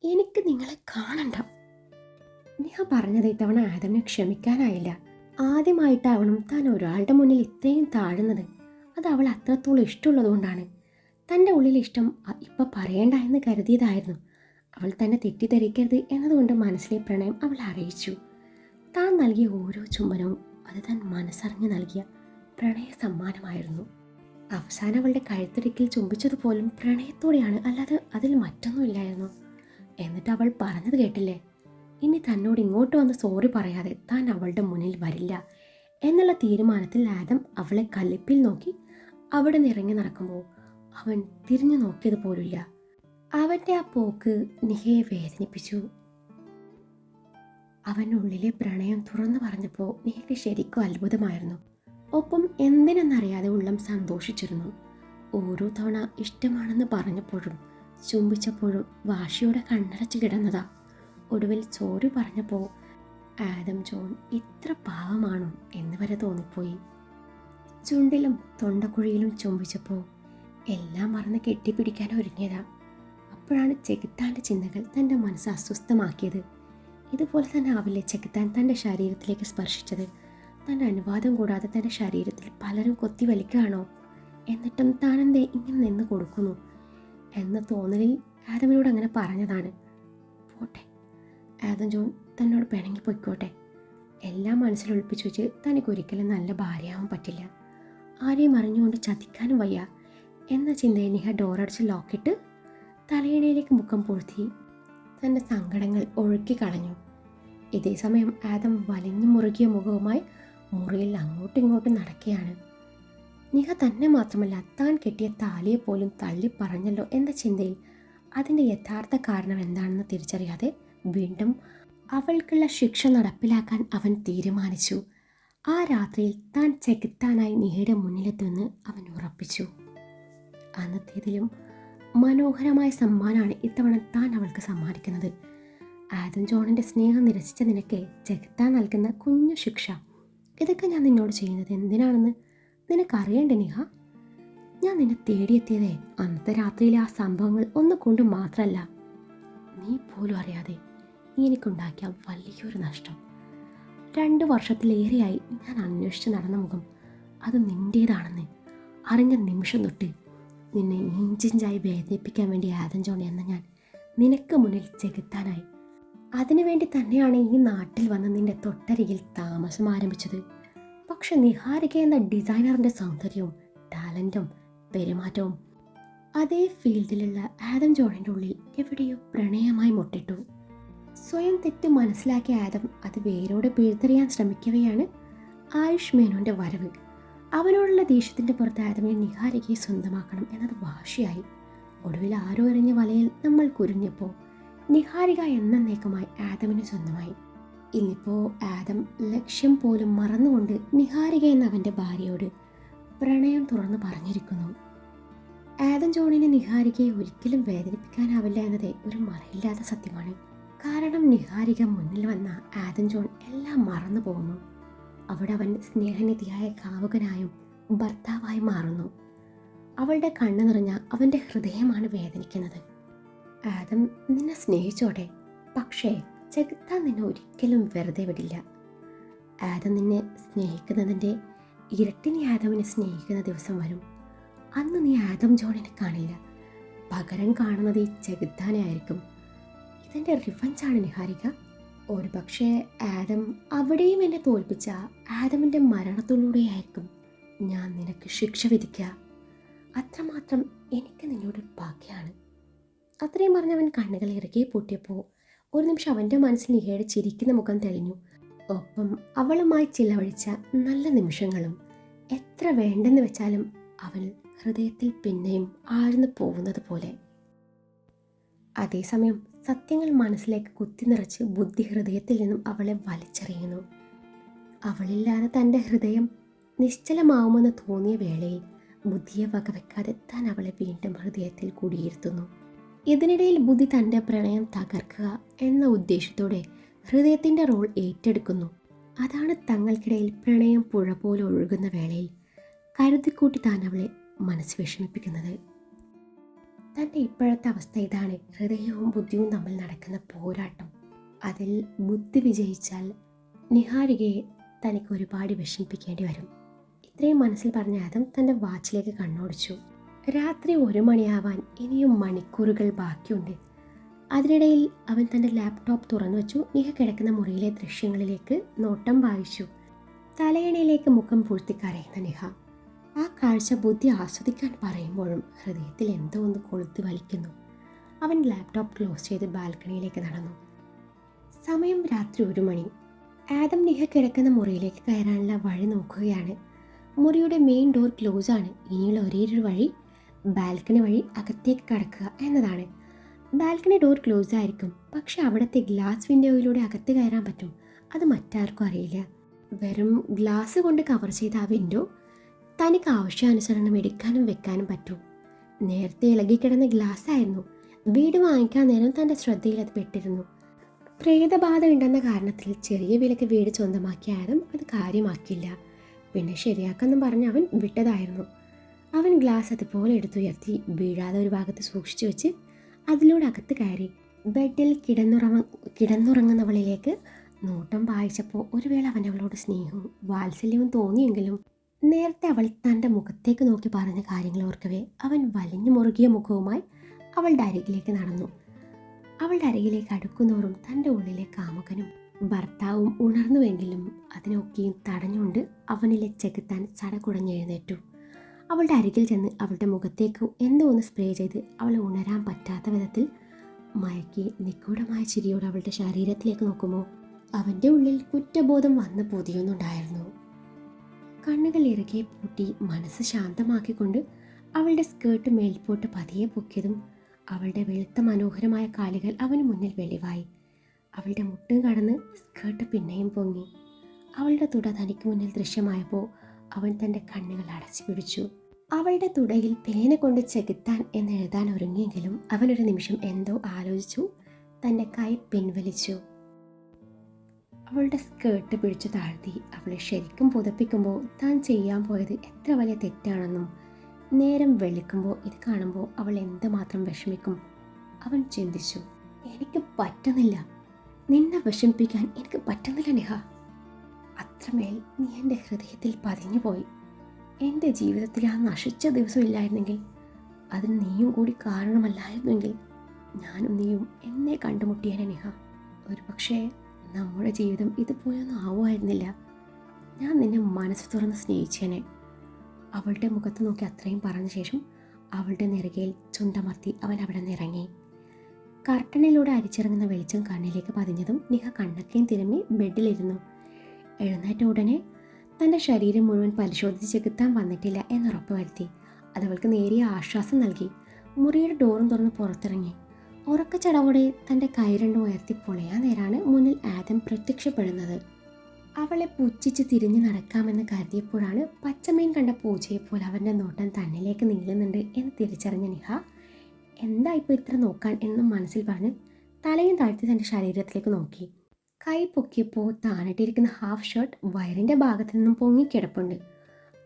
എനിക്ക് നിങ്ങളെ കാണണ്ട. ഞാൻ പറഞ്ഞത് ഇത്തവണ ആദമിനെ ക്ഷമിക്കാനായില്ല. ആദ്യമായിട്ടാവണം താൻ ഒരാളുടെ മുന്നിൽ ഇത്രയും താഴുന്നത്. അത് അവൾ അത്രത്തോളം ഇഷ്ടമുള്ളതുകൊണ്ടാണ്. തൻ്റെ ഉള്ളിൽ ഇഷ്ടം ഇപ്പം പറയേണ്ട എന്ന് കരുതിയതായിരുന്നു. അവൾ തന്നെ തെറ്റിദ്ധരിക്കരുത് എന്നതുകൊണ്ട് മനസ്സിലെ പ്രണയം അവൾ അറിയിച്ചു. താൻ നൽകിയ ഓരോ ചുംബനവും അത് താൻ മനസ്സറിഞ്ഞ് നൽകിയ പ്രണയ സമ്മാനമായിരുന്നു. അവസാനം അവളുടെ കഴുത്തിടുക്കിൽ ചുംബിച്ചതുപോലും പ്രണയത്തോടെയാണ്, അല്ലാതെ അതിൽ മറ്റൊന്നുമില്ലായിരുന്നു. എന്നിട്ട് അവൾ പറഞ്ഞത് കേട്ടില്ലേ, ഇനി തന്നോട് ഇങ്ങോട്ട് വന്ന് സോറി പറയാതെ താൻ അവളുടെ മുന്നിൽ വരില്ല എന്നുള്ള തീരുമാനത്തിൽ ആദം അവളെ കല്ലിപ്പിൽ നോക്കി അവിടെ നിന്ന് ഇറങ്ങി നടക്കുമ്പോൾ അവൻ തിരിഞ്ഞു നോക്കിയത് പോലുമില്ല. അവൻ്റെ ആ പോക്ക് നിഹയെ വേദനിപ്പിച്ചു. അവനുള്ളിലെ പ്രണയം തുറന്നു പറഞ്ഞപ്പോൾ നിഹയ്ക്ക് ശരിക്കും അത്ഭുതമായിരുന്നു. ഒപ്പം എന്തിനെന്നറിയാതെ ഉള്ളം സന്തോഷിച്ചിരുന്നു. ഓരോ തവണ ഇഷ്ടമാണെന്ന് പറഞ്ഞപ്പോഴും ചുംബിച്ചപ്പോഴും വാശിയോടെ കണ്ണടച്ച് കിടന്നതാ. ഒടുവിൽ സോറി പറഞ്ഞപ്പോൾ ആദം ജോൺ ഇത്ര പാവമാണോ എന്ന് വരെ തോന്നിപ്പോയി. ചുണ്ടിലും തൊണ്ടക്കുഴിയിലും ചുംബിച്ചപ്പോൾ എല്ലാം മറന്ന് കെട്ടിപ്പിടിക്കാൻ ഒരുങ്ങിയതാ. അപ്പോഴാണ് ചെകുത്താൻ്റെ ചിന്തകൾ തൻ്റെ മനസ്സ് അസ്വസ്ഥമാക്കിയത്. ഇതുപോലെ തന്നെ ആവില്ലേ ചെകുത്താൻ തൻ്റെ ശരീരത്തിലേക്ക് സ്പർശിച്ചത്? തൻ്റെ അനുവാദം കൂടാതെ തൻ്റെ ശരീരത്തിൽ പലരും കൊത്തി വലിക്കുകയാണോ? എന്നിട്ടും താനെന്തേ ഇങ്ങനെ നിന്ന് കൊടുക്കുന്നു എന്ന തോന്നലിൽ ആദമിനോട് അങ്ങനെ പറഞ്ഞതാണ്. പോട്ടെ, ആദം ജോൺ തന്നോട് പിണങ്ങി പൊയ്ക്കോട്ടെ. എല്ലാം മനസ്സിലൊളിപ്പിച്ചു വെച്ച് തനിക്കൊരിക്കലും നല്ല ഭാര്യയാവാൻ പറ്റില്ല. ആരെയും അറിഞ്ഞുകൊണ്ട് ചതിക്കാനും വയ്യ എന്ന ചിന്തയിൽ നിഹ ഡോറടിച്ച് ലോക്കിട്ട് തലയിണയിലേക്ക് മുഖം പൂഴ്ത്തി തൻ്റെ സങ്കടങ്ങൾ ഒഴുക്കി കളഞ്ഞു. ഇതേ സമയം ആദം വലിഞ്ഞു മുറുകിയ മുഖവുമായി മുറിയിൽ അങ്ങോട്ടും ഇങ്ങോട്ടും നടക്കുകയാണ്. നിഹ തന്നെ മാത്രമല്ല താൻ കെട്ടിയ താലിയെ പോലും തള്ളി പറഞ്ഞല്ലോ എന്ന ചിന്തയിൽ അതിൻ്റെ യഥാർത്ഥ കാരണം എന്താണെന്ന് തിരിച്ചറിയാതെ വീണ്ടും അവൾക്കുള്ള ശിക്ഷ നടപ്പിലാക്കാൻ അവൻ തീരുമാനിച്ചു. ആ രാത്രിയിൽ താൻ ചെകുത്താനായി നിഹയുടെ മുന്നിലെത്തുമെന്ന് അവൻ ഉറപ്പിച്ചു. അന്നത്തേതിലും മനോഹരമായ സമ്മാനമാണ് ഇത്തവണ താൻ അവൾക്ക് സമ്മാനിക്കുന്നത്. ആദം ജോണിൻ്റെ സ്നേഹം നിരസിച്ച നിനക്ക് ചെകുത്താൻ നൽകുന്ന കുഞ്ഞു ശിക്ഷ. ഇതൊക്കെ ഞാൻ നിന്നോട് ചെയ്യുന്നത് എന്തിനാണെന്ന് നിനക്കറിയണ്ടേ നിഹ? ഞാൻ നിന്നെ തേടിയെത്തിയതേ അന്നത്തെ രാത്രിയിലെ ആ സംഭവങ്ങൾ ഒന്നുകൊണ്ട് മാത്രമല്ല. നീ പോലും അറിയാതെ നീ എനിക്കുണ്ടാക്കിയ വലിയൊരു നഷ്ടം. 2 വർഷത്തിലേറെയായി ഞാൻ അന്വേഷിച്ച് നടന്ന മുഖം അത് നിൻ്റേതാണെന്ന് അറിഞ്ഞ നിമിഷം തൊട്ട് നിന്നെ ഇഞ്ചിഞ്ചായി വേദനിപ്പിക്കാൻ വേണ്ടി ആദം ജോൺ എന്ന ഞാൻ നിനക്ക് മുന്നിൽ ചെകുത്താനായി അതിനുവേണ്ടി തന്നെയാണ് ഈ നാട്ടിൽ വന്ന് നിന്റെ തൊട്ടരികിൽ താമസം ആരംഭിച്ചത്. പക്ഷെ നിഹാരിക എന്ന ഡിസൈനറിൻ്റെ സൗന്ദര്യവും ടാലൻറ്റും പെരുമാറ്റവും അതേ ഫീൽഡിലുള്ള ആദം ജോണിൻ്റെ ഉള്ളിൽ എവിടെയോ പ്രണയമായി മുട്ടിട്ടു. സ്വയം തെറ്റ് മനസ്സിലാക്കിയ ആദം അത് വേരോടെ പിഴുതെറിയാൻ ശ്രമിക്കവെയാണ് ആയുഷ് മേനോൻ്റെ വരവ്. അവനോടുള്ള ദേഷ്യത്തിൻ്റെ പുറത്ത് ആദമിനെ നിഹാരികയെ സ്വന്തമാക്കണം എന്നത് വാശിയായി. ഒടുവിൽ ആരോ എറിഞ്ഞ വലയിൽ നമ്മൾ കുരുങ്ങിയപ്പോൾ നിഹാരിക എന്നേക്കുമായി ആദമിന് സ്വന്തമായി. ഇന്നിപ്പോൾ ആദം ലക്ഷ്യം പോലും മറന്നുകൊണ്ട് നിഹാരിക എന്ന അവൻ്റെ ഭാര്യയോട് പ്രണയം തുറന്നു പറഞ്ഞിരിക്കുന്നു. ആദം ജോണിനെ നിഹാരികയെ ഒരിക്കലും വേദനിപ്പിക്കാനാവില്ല എന്നത് ഒരു മറയില്ലാത്ത സത്യമാണ്. കാരണം നിഹാരിക മുന്നിൽ വന്ന ആദം ജോൺ എല്ലാം മറന്നു പോകുന്നു. അവിടെ അവൻ സ്നേഹനിധിയായ കാമുകനായും ഭർത്താവായി മാറുന്നു. അവളുടെ കണ്ണു നിറഞ്ഞ അവൻ്റെ ഹൃദയമാണ് വേദനിക്കുന്നത്. ആദം നിന്നെ സ്നേഹിച്ചോട്ടെ, പക്ഷേ ചെകുത്താൻ നിന്നെ ഒരിക്കലും വെറുതെ വിടില്ല. ആദം നിന്നെ സ്നേഹിക്കുന്നതിൻ്റെ ഇരട്ടി നീ ആദമിനെ സ്നേഹിക്കുന്ന ദിവസം വരും. അന്ന് നീ ആദം ജോണിനെ കാണില്ല, പകരം കാണുന്നത് ഈ ചെകുത്താനെ ആയിരിക്കും. ഇതെൻ്റെ റിവഞ്ചാണ് നിഹാരിക. ഒരു പക്ഷേ ആദം അവിടെയും എന്നെ തോൽപ്പിച്ച ആദമിൻ്റെ മരണത്തിലൂടെയായിരിക്കും ഞാൻ നിനക്ക് ശിക്ഷ വിധിക്കുക. അത്രമാത്രം എനിക്ക് നിന്നോട് ബാക്കിയാണ്. അത്രയും പറഞ്ഞവൻ കണ്ണുകൾ ഇറുകെ പൂട്ടിയപ്പോൾ ഒരു നിമിഷം അവൻ്റെ മനസ്സിൽ നിഹയുടെ ചിരിക്കുന്ന മുഖം തെളിഞ്ഞു. ഒപ്പം അവളുമായി ചിലവഴിച്ച നല്ല നിമിഷങ്ങളും. എത്ര വേണ്ടെന്ന് വെച്ചാലും അവൾ ഹൃദയത്തിൽ പിന്നെയും ആഴ്ന്നു പോകുന്നത് പോലെ. അതേസമയം സത്യങ്ങൾ മനസ്സിലേക്ക് കുത്തി നിറച്ച് ബുദ്ധി ഹൃദയത്തിൽ നിന്നും അവളെ വലിച്ചെറിയുന്നു. അവളില്ലാതെ തൻ്റെ ഹൃദയം നിശ്ചലമാവുമെന്ന് തോന്നിയ വേളയിൽ ബുദ്ധിയെ വകവെക്കാതെ താൻ അവളെ വീണ്ടും ഹൃദയത്തിൽ കുടിയിരുത്തുന്നു. ഇതിനിടയിൽ ബുദ്ധി തൻ്റെ പ്രണയം തകർക്കുക എന്ന ഉദ്ദേശത്തോടെ ഹൃദയത്തിൻ്റെ റോൾ ഏറ്റെടുക്കുന്നു. അതാണ് തങ്ങൾക്കിടയിൽ പ്രണയം പുഴ പോലെ ഒഴുകുന്ന വേളയിൽ കരുതിക്കൂട്ടി താൻ അവളെ മനസ്സ് വിഷമിപ്പിക്കുന്നത്. തൻ്റെ ഇപ്പോഴത്തെ അവസ്ഥ ഇതാണ്. ഹൃദയവും ബുദ്ധിയും തമ്മിൽ നടക്കുന്ന പോരാട്ടം. അതിൽ ബുദ്ധി വിജയിച്ചാൽ നിഹാരികയെ തനിക്ക് ഒരുപാട് വിഷമിപ്പിക്കേണ്ടി വരും. ഇത്രയും മനസ്സിൽ പറഞ്ഞ ആദം തൻ്റെ വാച്ചിലേക്ക് കണ്ണോടിച്ചു. രാത്രി 1 മണിയാവാൻ ഇനിയും മണിക്കൂറുകൾ ബാക്കിയുണ്ട്. അതിനിടയിൽ അവൻ തൻ്റെ ലാപ്ടോപ്പ് തുറന്നു വെച്ചു. നിഹ കിടക്കുന്ന മുറിയിലെ ദൃശ്യങ്ങളിലേക്ക് നോട്ടം വായിച്ചു. തലയണയിലേക്ക് മുഖം പൂഴ്ത്തി കരയുന്ന നിഹ. ആ കാഴ്ച ബുദ്ധി ആസ്വദിക്കാൻ പറയുമ്പോഴും ഹൃദയത്തിൽ എന്തോ ഒന്ന് കൊളുത്തി വലിക്കുന്നു. അവൻ ലാപ്ടോപ്പ് ക്ലോസ് ചെയ്ത് ബാൽക്കണിയിലേക്ക് നടന്നു. സമയം രാത്രി 1 മണി. ആദം നിഹ കിടക്കുന്ന മുറിയിലേക്ക് കയറാനുള്ള വഴി നോക്കുകയാണ്. മുറിയുടെ മെയിൻ ഡോർ ക്ലോസ് ആണ്. ഇനിയുള്ള ഒരേയൊരു വഴി ബാൽക്കണി വഴി അകത്തേക്ക് കടക്കുക എന്നതാണ്. ബാൽക്കണി ഡോർ ക്ലോസ് ആയിരിക്കും, പക്ഷെ അവിടുത്തെ ഗ്ലാസ് വിൻഡോയിലൂടെ അകത്ത് കയറാൻ പറ്റും. അത് മറ്റാർക്കും അറിയില്ല. വെറും ഗ്ലാസ് കൊണ്ട് കവർ ചെയ്ത ആ വിൻഡോ തനിക്ക് ആവശ്യാനുസരണം എടുക്കാനും വെക്കാനും പറ്റും. നേരത്തെ ഇളകിക്കിടന്ന ഗ്ലാസ് ആയിരുന്നു. വീട് വാങ്ങിക്കാൻ നേരം തൻ്റെ ശ്രദ്ധയിൽ അത് പെട്ടിരുന്നു. പ്രേതബാധ ഉണ്ടെന്ന കാരണത്തിൽ ചെറിയ വിലക്ക് വീട് സ്വന്തമാക്കിയ ആദം അത് കാര്യമാക്കിയില്ല. പിന്നെ ശരിയാക്കെന്നും പറഞ്ഞ് അവൻ വിട്ടതായിരുന്നു. അവൻ ഗ്ലാസ് അതുപോലെ എടുത്തുയർത്തി വീഴാതെ ഒരു ഭാഗത്ത് സൂക്ഷിച്ചു വെച്ച് അതിലൂടെ അകത്ത് കയറി. ബെഡിൽ കിടന്നുറങ്ങുന്നവളിലേക്ക് നോട്ടം പായിച്ചപ്പോൾ ഒരു വേള അവൻ അവളോട് സ്നേഹവും വാത്സല്യവും തോന്നിയെങ്കിലും നേരത്തെ അവൾ തൻ്റെ മുഖത്തേക്ക് നോക്കി പറഞ്ഞ കാര്യങ്ങൾ ഓർക്കവേ അവൻ വലിഞ്ഞു മുറുകിയ മുഖവുമായി അവളുടെ അരികിലേക്ക് നടന്നു. അവളുടെ അരികിലേക്ക് അടുക്കുന്നോറും തൻ്റെ ഉള്ളിലെ കാമുകനും ഭർത്താവും ഉണർന്നുവെങ്കിലും അതിനൊക്കെയും തടഞ്ഞുകൊണ്ട് അവനിലെ ചെകുത്താൻ ചടകുടഞ്ഞെഴുന്നേറ്റു. അവളുടെ അരികിൽ ചെന്ന് അവളുടെ മുഖത്തേക്ക് എന്തോ ഒന്ന് സ്പ്രേ ചെയ്ത് അവളെ ഉണരാൻ പറ്റാത്ത വിധത്തിൽ മയക്കി നിഗൂഢമായ ചിരിയോട് അവളുടെ ശരീരത്തിലേക്ക് നോക്കുമ്പോൾ അവൻ്റെ ഉള്ളിൽ കുറ്റബോധം വന്ന് പൊതിയുന്നുണ്ടായിരുന്നു. കണ്ണുകൾ ഇറുകെ പൂട്ടി മനസ്സ് ശാന്തമാക്കിക്കൊണ്ട് അവളുടെ സ്കേർട്ട് മേൽപോട്ട് പതിയെ പൊക്കിയതും അവളുടെ വെളുത്ത മനോഹരമായ കാലുകൾ അവന് മുന്നിൽ വെളിവായി. അവളുടെ മുട്ടും കടന്ന് സ്കേർട്ട് പിന്നെയും പൊങ്ങി. അവളുടെ തുട തനിക്ക് മുന്നിൽ ദൃശ്യമായപ്പോൾ അവൻ തൻ്റെ കണ്ണുകൾ അടച്ചു പിടിച്ചു. അവളുടെ തുടയിൽ പേന കൊണ്ട് ചെകുത്താൻ എന്ന് എഴുതാൻ ഒരുങ്ങിയെങ്കിലും അവനൊരു നിമിഷം എന്തോ ആലോചിച്ചു. തൻ്റെ കൈ പിൻവലിച്ചു. അവളുടെ സ്കേർട്ട് പിടിച്ചു താഴ്ത്തി അവളെ ശരിക്കും പുതപ്പിക്കുമ്പോൾ താൻ ചെയ്യാൻ പോയത് എത്ര വലിയ തെറ്റാണെന്നും നേരം വെളുക്കുമ്പോൾ ഇത് കാണുമ്പോൾ അവൾ എന്തുമാത്രം വിഷമിക്കും അവൻ ചിന്തിച്ചു. എനിക്ക് പറ്റുന്നില്ല, നിന്നെ വിഷമിപ്പിക്കാൻ എനിക്ക് പറ്റുന്നില്ല നിഹ. അത്രമേൽ നീ എൻ്റെ ഹൃദയത്തിൽ പതിഞ്ഞു പോയി. എൻ്റെ ജീവിതത്തിൽ ആ നശിച്ച ദിവസം ഇല്ലായിരുന്നെങ്കിൽ, അതിന് നീയും കൂടി കാരണമല്ലായിരുന്നെങ്കിൽ ഞാനും നീയും എന്നെ കണ്ടുമുട്ടിയേനെ നിഹ. ഒരു പക്ഷേ നമ്മുടെ ജീവിതം ഇതുപോലൊന്നും ആവുമായിരുന്നില്ല. ഞാൻ നിന്നെ മനസ്സ് തുറന്ന് സ്നേഹിച്ചേനെ. അവളുടെ മുഖത്ത് നോക്കി അത്രയും പറഞ്ഞ ശേഷം അവളുടെ നെറുകയിൽ ചുണ്ടമർത്തി അവൻ അവിടെ നിന്ന് ഇറങ്ങി. കർട്ടനിലൂടെ അരിച്ചിറങ്ങുന്ന വെളിച്ചം കണ്ണിലേക്ക് പതിഞ്ഞതും നിഹ കണ്ണക്കയും തിരുമ്മി ബെഡിലിരുന്നു. എഴുന്നേറ്റ ഉടനെ തൻ്റെ ശരീരം മുഴുവൻ പരിശോധിച്ച് ചെകുത്താൻ വന്നിട്ടില്ല എന്നുറപ്പ് വരുത്തി. അതവൾക്ക് നേരിയ ആശ്വാസം നൽകി. മുറിയുടെ ഡോറും തുറന്ന് പുറത്തിറങ്ങി. ഉറക്കച്ചടവോടെ തൻ്റെ കൈ രണ്ടും ഉയർത്തി പൊളയാൻ നേരാണ് മുന്നിൽ ആദം പ്രത്യക്ഷപ്പെടുന്നത്. അവളെ പുച്ഛിച്ച് തിരിഞ്ഞു നടക്കാമെന്ന് കരുതിയപ്പോഴാണ് പച്ചമീൻ കണ്ട പൂച്ചയെപ്പോലെ അവൻ്റെ നോട്ടം തന്നിലേക്ക് നീളുന്നുണ്ട് എന്ന് തിരിച്ചറിഞ്ഞ നിഹ എന്താ ഇപ്പോൾ ഇത്ര നോക്കാൻ എന്നും മനസ്സിൽ പറഞ്ഞ് തലയും താഴ്ത്തി തൻ്റെ ശരീരത്തിലേക്ക് നോക്കി. കൈ പൊക്കിയപ്പോൾ താനിട്ടിരിക്കുന്ന ഹാഫ് ഷർട്ട് വയറിൻ്റെ ഭാഗത്ത് നിന്നും പൊങ്ങിക്കിടപ്പുണ്ട്.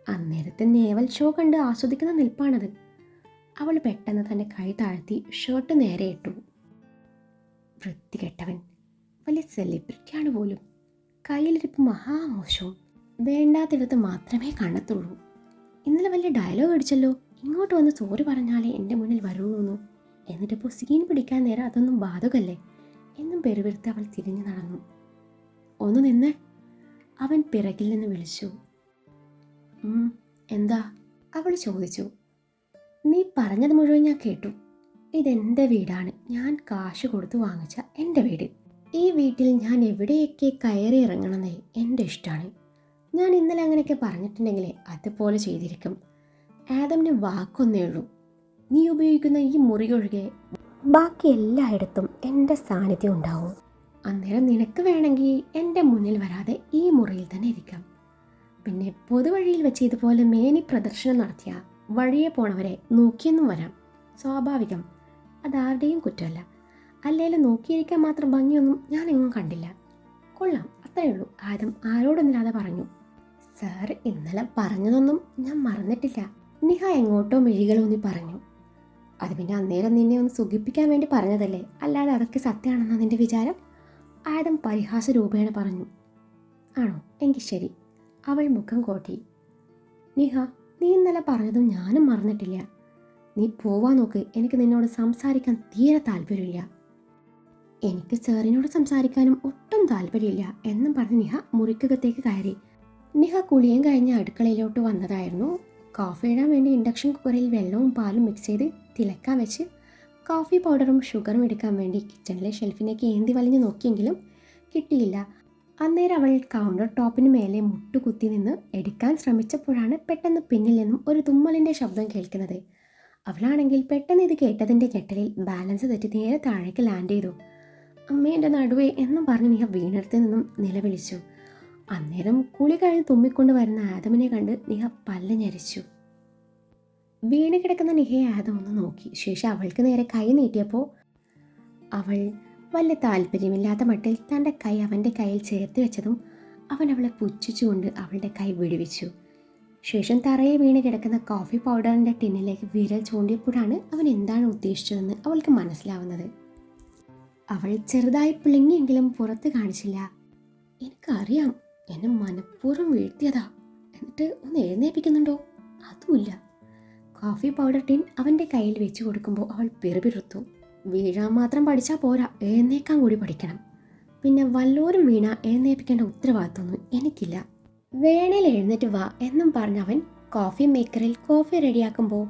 അന്നേരത്തെ നേവൽ ഷോ കണ്ട് ആസ്വദിക്കുന്ന നിൽപ്പാണത്. അവൾ പെട്ടെന്ന് തൻ്റെ കൈ താഴ്ത്തി ഷർട്ട് നേരെ ഇട്ടു. വൃത്തികെട്ടവൻ, വലിയ സെലിബ്രിറ്റിയാണ് പോലും. കയ്യിലിരിപ്പ് മഹാമോശവും. വേണ്ടാത്തിടത്ത് മാത്രമേ കാണത്തുള്ളൂ. ഇന്നലെ വലിയ ഡയലോഗ് അടിച്ചല്ലോ, ഇങ്ങോട്ട് വന്ന് സോറി പറഞ്ഞാലേ എൻ്റെ മുന്നിൽ വരുള്ളൂ. എന്നിട്ടിപ്പോൾ സീൻ പിടിക്കാൻ നേരം അതൊന്നും ബാധകല്ലേ എന്നും പെരുവിരുത്ത് അവൾ തിരിഞ്ഞു നടന്നു. ഒന്ന് നിന്നേ, അവൻ പിറകിൽ നിന്ന് വിളിച്ചു. എന്താ? അവൾ ചോദിച്ചു. നീ പറഞ്ഞത് മുഴുവൻ ഞാൻ കേട്ടു. ഇതെൻ്റെ വീടാണ്. ഞാൻ കാശ് കൊടുത്ത് വാങ്ങിച്ച എൻ്റെ വീട്. ഈ വീട്ടിൽ ഞാൻ എവിടെയൊക്കെ കയറി ഇറങ്ങണമെന്നേ എൻ്റെ ഇഷ്ടമാണ്. ഞാൻ ഇന്നലെ അങ്ങനെയൊക്കെ പറഞ്ഞിട്ടുണ്ടെങ്കിലേ അതുപോലെ ചെയ്തിരിക്കും. ആദമിന് വാക്കൊന്നേ ഉള്ളൂ. നീ ഉപയോഗിക്കുന്ന ഈ മുറി ഒഴികെ ബാക്കി എല്ലായിടത്തും എൻ്റെ സാന്നിധ്യം ഉണ്ടാവും. അന്നേരം നിനക്ക് വേണമെങ്കിൽ എൻ്റെ മുന്നിൽ വരാതെ ഈ മുറിയിൽ തന്നെ ഇരിക്കാം. പിന്നെ പൊതുവഴിയിൽ വെച്ച് ഇതുപോലെ മേനി പ്രദർശനം നടത്തിയ വഴിയെ പോണവരെ നോക്കിയെന്നും വരാം. സ്വാഭാവികം. അതാരുടെയും കുറ്റമല്ല. അല്ലേലും നോക്കിയിരിക്കാൻ മാത്രം ഭംഗിയൊന്നും ഞാനെങ്ങും കണ്ടില്ല. കൊള്ളാം, അത്രയേ ഉള്ളൂ. ആദം ആരോടൊന്നില്ലാതെ പറഞ്ഞു. സാർ ഇന്നലെ പറഞ്ഞതൊന്നും ഞാൻ മറന്നിട്ടില്ല. നിഹ എങ്ങോട്ടോ മിഴികളൂന്നി പറഞ്ഞു. അത് പിന്നെ അന്നേരം നിന്നെ ഒന്ന് സുഖിപ്പിക്കാൻ വേണ്ടി പറഞ്ഞതല്ലേ, അല്ലാതെ അതൊക്കെ സത്യമാണെന്നാ നിന്റെ വിചാരം? ആദം പരിഹാസ രൂപേണ പറഞ്ഞു. ആണോ? എങ്കിൽ ശരി. അവൾ മുഖം കോട്ടി. നിഹ, നീ ഇന്നലെ പറഞ്ഞതും ഞാനും മറന്നിട്ടില്ല. നീ പോവാൻ നോക്ക്. എനിക്ക് നിന്നോട് സംസാരിക്കാൻ തീരെ താല്പര്യമില്ല. എനിക്ക് സാറിനോട് സംസാരിക്കാനും ഒട്ടും താല്പര്യമില്ല എന്നും പറഞ്ഞ് നിഹ മുറിക്കകത്തേക്ക് കയറി. നിഹ കുളിയും കഴിഞ്ഞ് അടുക്കളയിലോട്ട് വന്നതായിരുന്നു. കോഫി ഇടാൻ വേണ്ടി ഇൻഡക്ഷൻ കുക്കറിൽ വെള്ളവും പാലും മിക്സ് ചെയ്ത് തിളക്കാൻ വെച്ച് കോഫി പൗഡറും ഷുഗറും എടുക്കാൻ വേണ്ടി കിച്ചണിലെ ഷെൽഫിലേക്ക് ഏന്തി വലിഞ്ഞു നോക്കിയെങ്കിലും കിട്ടിയില്ല. അന്നേരം അവൾ കൗണ്ടർ ടോപ്പിന് മേലെ മുട്ടുകുത്തി നിന്ന് എടുക്കാൻ ശ്രമിച്ചപ്പോഴാണ് പെട്ടെന്ന് പിന്നിൽ നിന്നും ഒരു തുമ്മലിൻ്റെ ശബ്ദം കേൾക്കുന്നത്. അവളാണെങ്കിൽ പെട്ടെന്ന് ഇത് കേട്ടതിൻ്റെ ഞെട്ടലിൽ ബാലൻസ് തെറ്റി നേരെ താഴേക്ക് ലാൻഡ് ചെയ്തു. അമ്മേൻ്റെ നടുവേ എന്നും പറഞ്ഞ് നിഹ വീണെടുത്ത് നിന്നും നിലവിളിച്ചു. അന്നേരം കുളി കഴിഞ്ഞ് തുമ്മിക്കൊണ്ട് വരുന്ന ആദമിനെ കണ്ട് നിഹ പല്ല് ഞെരിച്ചു. വീണ് കിടക്കുന്ന നിഹയെ ആദം ഒന്ന് നോക്കി. ശേഷം അവൾക്ക് നേരെ കൈ നീട്ടിയപ്പോൾ അവൾ വലിയ താല്പര്യമില്ലാത്ത മട്ടിൽ തൻ്റെ കൈ അവൻ്റെ കയ്യിൽ ചേർത്ത് വെച്ചതും അവൻ അവളെ പുച്ഛിച്ചുകൊണ്ട് അവളുടെ കൈ വിടുവിച്ചു. ശേഷം തറയെ വീണ് കിടക്കുന്ന കോഫി പൗഡറിൻ്റെ ടിന്നിലേക്ക് വിരൽ ചൂണ്ടിയപ്പോഴാണ് അവൻ എന്താണ് ഉദ്ദേശിച്ചതെന്ന് അവൾക്ക് മനസ്സിലാവുന്നത്. അവൾ ചെറുതായി പിളുങ്ങിയെങ്കിലും പുറത്ത് കാണിച്ചില്ല. എനിക്കറിയാം, എന്നെ മനഃപൂർവ്വം വീഴ്ത്തിയതാ. എന്നിട്ട് ഒന്ന് എഴുന്നേൽപ്പിക്കുന്നുണ്ടോ? അതുമില്ല. കോഫി പൗഡർ ടിൻ അവൻ്റെ കയ്യിൽ വെച്ച് കൊടുക്കുമ്പോൾ അവൾ പിറുപിറുത്തു. വീഴാൻ മാത്രം പഠിച്ചാൽ പോരാ, എഴുന്നേക്കാൻ കൂടി പഠിക്കണം. പിന്നെ വല്ലോരും വീണ എഴുന്നേൽപ്പിക്കേണ്ട ഉത്തരവാദിത്വമൊന്നും എനിക്കില്ല. വേണേൽ എഴുന്നേറ്റ് വാ എന്നും പറഞ്ഞവൻ കോഫി മേക്കറിൽ കോഫി റെഡിയാക്കുമ്പോൾ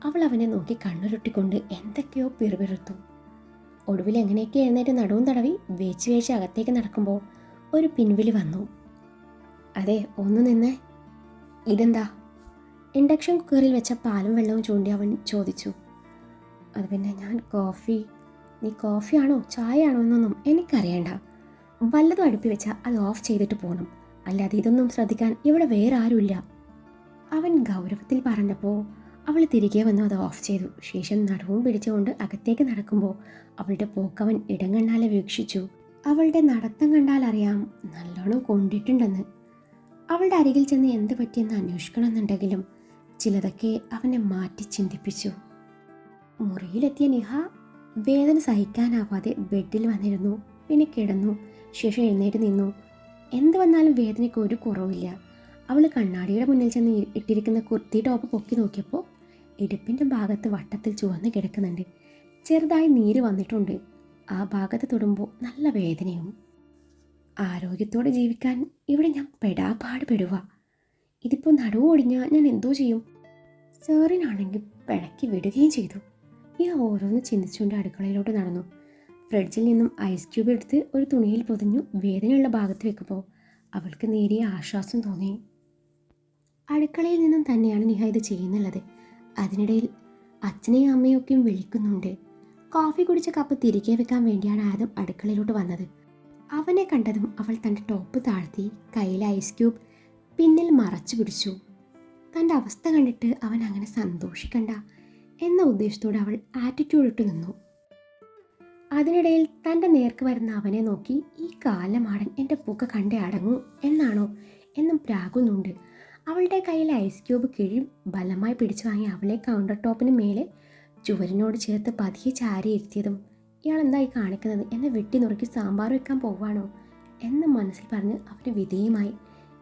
അവൾ അവനെ നോക്കി കണ്ണുരുട്ടിക്കൊണ്ട് എന്തൊക്കെയോ പിറുപിറുത്തു. ഒടുവിൽ എങ്ങനെയൊക്കെ എഴുന്നേറ്റ് നടുവും തടവി വേച്ച് അകത്തേക്ക് നടക്കുമ്പോൾ ഒരു പിൻവിളി വന്നു. അതെ, ഒന്ന് നിന്നേ. ഇതെന്താ? ഇൻഡക്ഷൻ കുക്കറിൽ വെച്ച പാലും വെള്ളവും ചൂണ്ടി അവൻ ചോദിച്ചു. അത് പിന്നെ ഞാൻ കോഫി. നീ കോഫിയാണോ ചായയാണോ എന്നൊന്നും എനിക്കറിയണ്ട. വല്ലതും അടുപ്പി വെച്ചാൽ അത് ഓഫ് ചെയ്തിട്ട് പോകണം. അല്ലാതെ ഇതൊന്നും ശ്രദ്ധിക്കാൻ ഇവിടെ വേറെ ആരുമില്ല. അവൻ ഗൗരവത്തിൽ പറഞ്ഞപ്പോൾ അവൾ തിരികെ വന്നു അത് ഓഫ് ചെയ്തു. ശേഷം നടുവും പിടിച്ചുകൊണ്ട് അകത്തേക്ക് നടക്കുമ്പോൾ അവളുടെ പോക്കവൻ ഇടങ്ങണ്ണാലെ വീക്ഷിച്ചു. അവളുടെ നടത്തം കണ്ടാൽ അറിയാം നല്ലോണം കൊണ്ടിട്ടുണ്ടെന്ന്. അവളുടെ അരികിൽ ചെന്ന് എന്ത് പറ്റിയെന്ന് അന്വേഷിക്കണമെന്നുണ്ടെങ്കിലും ചിലതൊക്കെ അവനെ മാറ്റി ചിന്തിപ്പിച്ചു. മുറിയിലെത്തിയ നിഹ വേദന സഹിക്കാനാവാതെ ബെഡിൽ വന്നിരുന്നു. പിന്നെ കിടന്നു. ശേഷം എഴുന്നേറ്റ് നിന്നു. എന്ത് വന്നാലും വേദനയ്ക്ക് ഒരു കുറവില്ല. അവൾ കണ്ണാടിയുടെ മുന്നിൽ ചെന്ന് ഇട്ടിരിക്കുന്ന കുർത്തി ടോപ്പ് പൊക്കി നോക്കിയപ്പോൾ ഇടുപ്പിൻ്റെ ഭാഗത്ത് വട്ടത്തിൽ ചുവന്ന് കിടക്കുന്നുണ്ട്. ചെറുതായി നീര് വന്നിട്ടുണ്ട്. ആ ഭാഗത്ത് തൊടുമ്പോൾ നല്ല വേദനയും. ആരോഗ്യത്തോടെ ജീവിക്കാൻ ഇവിടെ ഞാൻ പെടാപ്പാട് പെടുക. ഇതിപ്പോൾ നടുവ് ഒടിഞ്ഞാൽ ഞാൻ എന്തോ ചെയ്യും? സാറിനാണെങ്കിൽ പിണക്കി വിടുകയും ചെയ്തു. ഈ ഓരോന്ന് ചിന്തിച്ചുകൊണ്ട് അടുക്കളയിലോട്ട് നടന്നു. ഫ്രിഡ്ജിൽ നിന്നും ഐസ് ക്യൂബ് എടുത്ത് ഒരു തുണിയിൽ പൊതിഞ്ഞു വേദനയുള്ള ഭാഗത്ത് വെക്കുമ്പോൾ അവൾക്ക് നേരിയ ആശ്വാസം തോന്നി. അടുക്കളയിൽ നിന്നും തന്നെയാണ് നിഹ ഇത് ചെയ്യുന്നുള്ളത്. അതിനിടയിൽ അച്ഛനെയും അമ്മയും ഒക്കെയും വിളിക്കുന്നുണ്ട്. കോഫി കുടിച്ച കപ്പ് തിരികെ വെക്കാൻ വേണ്ടിയാണ് ആദം അടുക്കളയിലോട്ട് വന്നത്. അവനെ കണ്ടതും അവൾ തൻ്റെ ടോപ്പ് താഴ്ത്തി കയ്യിൽ ഐസ് ക്യൂബ് പിന്നിൽ മറച്ചു പിടിച്ചു. തൻ്റെ അവസ്ഥ കണ്ടിട്ട് അവൻ അങ്ങനെ സന്തോഷിക്കണ്ട എന്ന ഉദ്ദേശത്തോടെ അവൾ ആറ്റിറ്റ്യൂഡ് ഇട്ട് നിന്നു. അതിനിടയിൽ തൻ്റെ നേർക്ക് വരുന്ന അവനെ നോക്കി ഈ കാലമാടൻ എൻ്റെ പൂക്ക കണ്ടേ അടങ്ങൂ എന്നാണോ എന്നും പ്രാകുന്നുണ്ട്. അവളുടെ കയ്യിൽ ഐസ് ക്യൂബ് കിഴി ബലമായി പിടിച്ചു വാങ്ങി അവളെ കൗണ്ടർ ടോപ്പിന് മേലെ ചുവരിനോട് ചേർത്ത് പതിയെ ചാരി ഇരുത്തിയതും ഇയാൾ എന്തായി കാണിക്കുന്നത്, എന്നെ വെട്ടി നുറുക്കി സാമ്പാർ വെക്കാൻ പോവാണോ എന്ന് മനസ്സിൽ പറഞ്ഞ് അവന് വിധേയമായി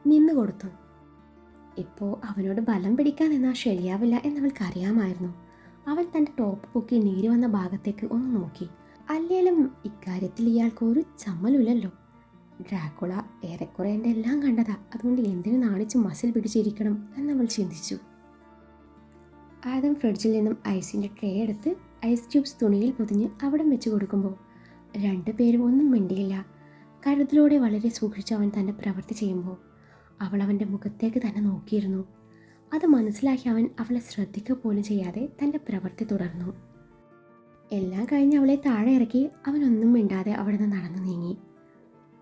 നിന്നു കൊടുത്തു. ഇപ്പോൾ അവനോട് ബലം പിടിക്കാൻ നിന്നാൽ ശരിയാവില്ല എന്നവൾക്ക് അറിയാമായിരുന്നു. അവൾ തൻ്റെ ടോപ്പ് പൊക്കി നീര് വന്ന ഭാഗത്തേക്ക് ഒന്ന് നോക്കി. അല്ലേലും ഇക്കാര്യത്തിൽ ഇയാൾക്ക് ഒരു ചമ്മലുമില്ലല്ലോ. ഡ്രാക്കുള ഏറെക്കുറെ എൻ്റെ എല്ലാം കണ്ടതാ, അതുകൊണ്ട് എന്തിനു നാണിച്ച് മസിൽ പിടിച്ചിരിക്കണം എന്നവൾ ചിന്തിച്ചു. ആദം ഫ്രിഡ്ജിൽ നിന്നും ഐസിൻ്റെ ട്രേ എടുത്ത് ഐസ് ക്യൂബ്സ് തുണിയിൽ പൊതിഞ്ഞ് അവിടം വെച്ച് കൊടുക്കുമ്പോൾ രണ്ടുപേരും ഒന്നും മിണ്ടിയില്ല. കരുതലോടെ വളരെ സൂക്ഷിച്ച് അവൻ തൻ്റെ പ്രവൃത്തി ചെയ്യുമ്പോൾ അവൾ അവൻ്റെ മുഖത്തേക്ക് തന്നെ നോക്കിയിരുന്നു. അത് മനസ്സിലാക്കി അവൻ അവളെ ശ്രദ്ധിക്കുക പോലും ചെയ്യാതെ തൻ്റെ പ്രവൃത്തി തുടർന്നു. എല്ലാം കഴിഞ്ഞ് അവളെ താഴെ ഇറക്കി അവനൊന്നും മിണ്ടാതെ അവിടെ നിന്ന് നടന്നു നീങ്ങി.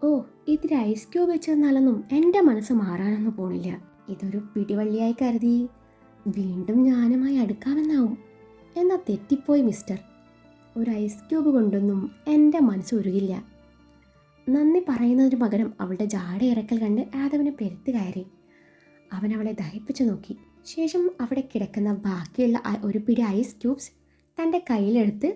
ഓ, ഇതിൽ ഐസ് ക്യൂബ് വെച്ച് തന്നാലൊന്നും എൻ്റെ മനസ്സ് മാറാനൊന്നും പോണില്ല. ഇതൊരു പിടിവള്ളിയായി കരുതി വീണ്ടും ഞാനുമായി അടുക്കാമെന്നാവും. എന്നാ തെറ്റിപ്പോയി മിസ്റ്റർ. ഒരു ഐസ് ക്യൂബ് കൊണ്ടൊന്നും എൻ്റെ മനസ്സ് ഉരുകില്ല. നന്ദി പറയുന്നതിന് പകരം അവളുടെ ജാട ഇറക്കൽ കണ്ട് ആദവിന് പെരുത്ത് കയറി. അവൻ അവളെ ദഹിപ്പിച്ചു നോക്കി. ശേഷം അവിടെ കിടക്കുന്ന ബാക്കിയുള്ള ഒരു പിടി ഐസ് ക്യൂബ്സ് തൻ്റെ കയ്യിലെടുത്ത്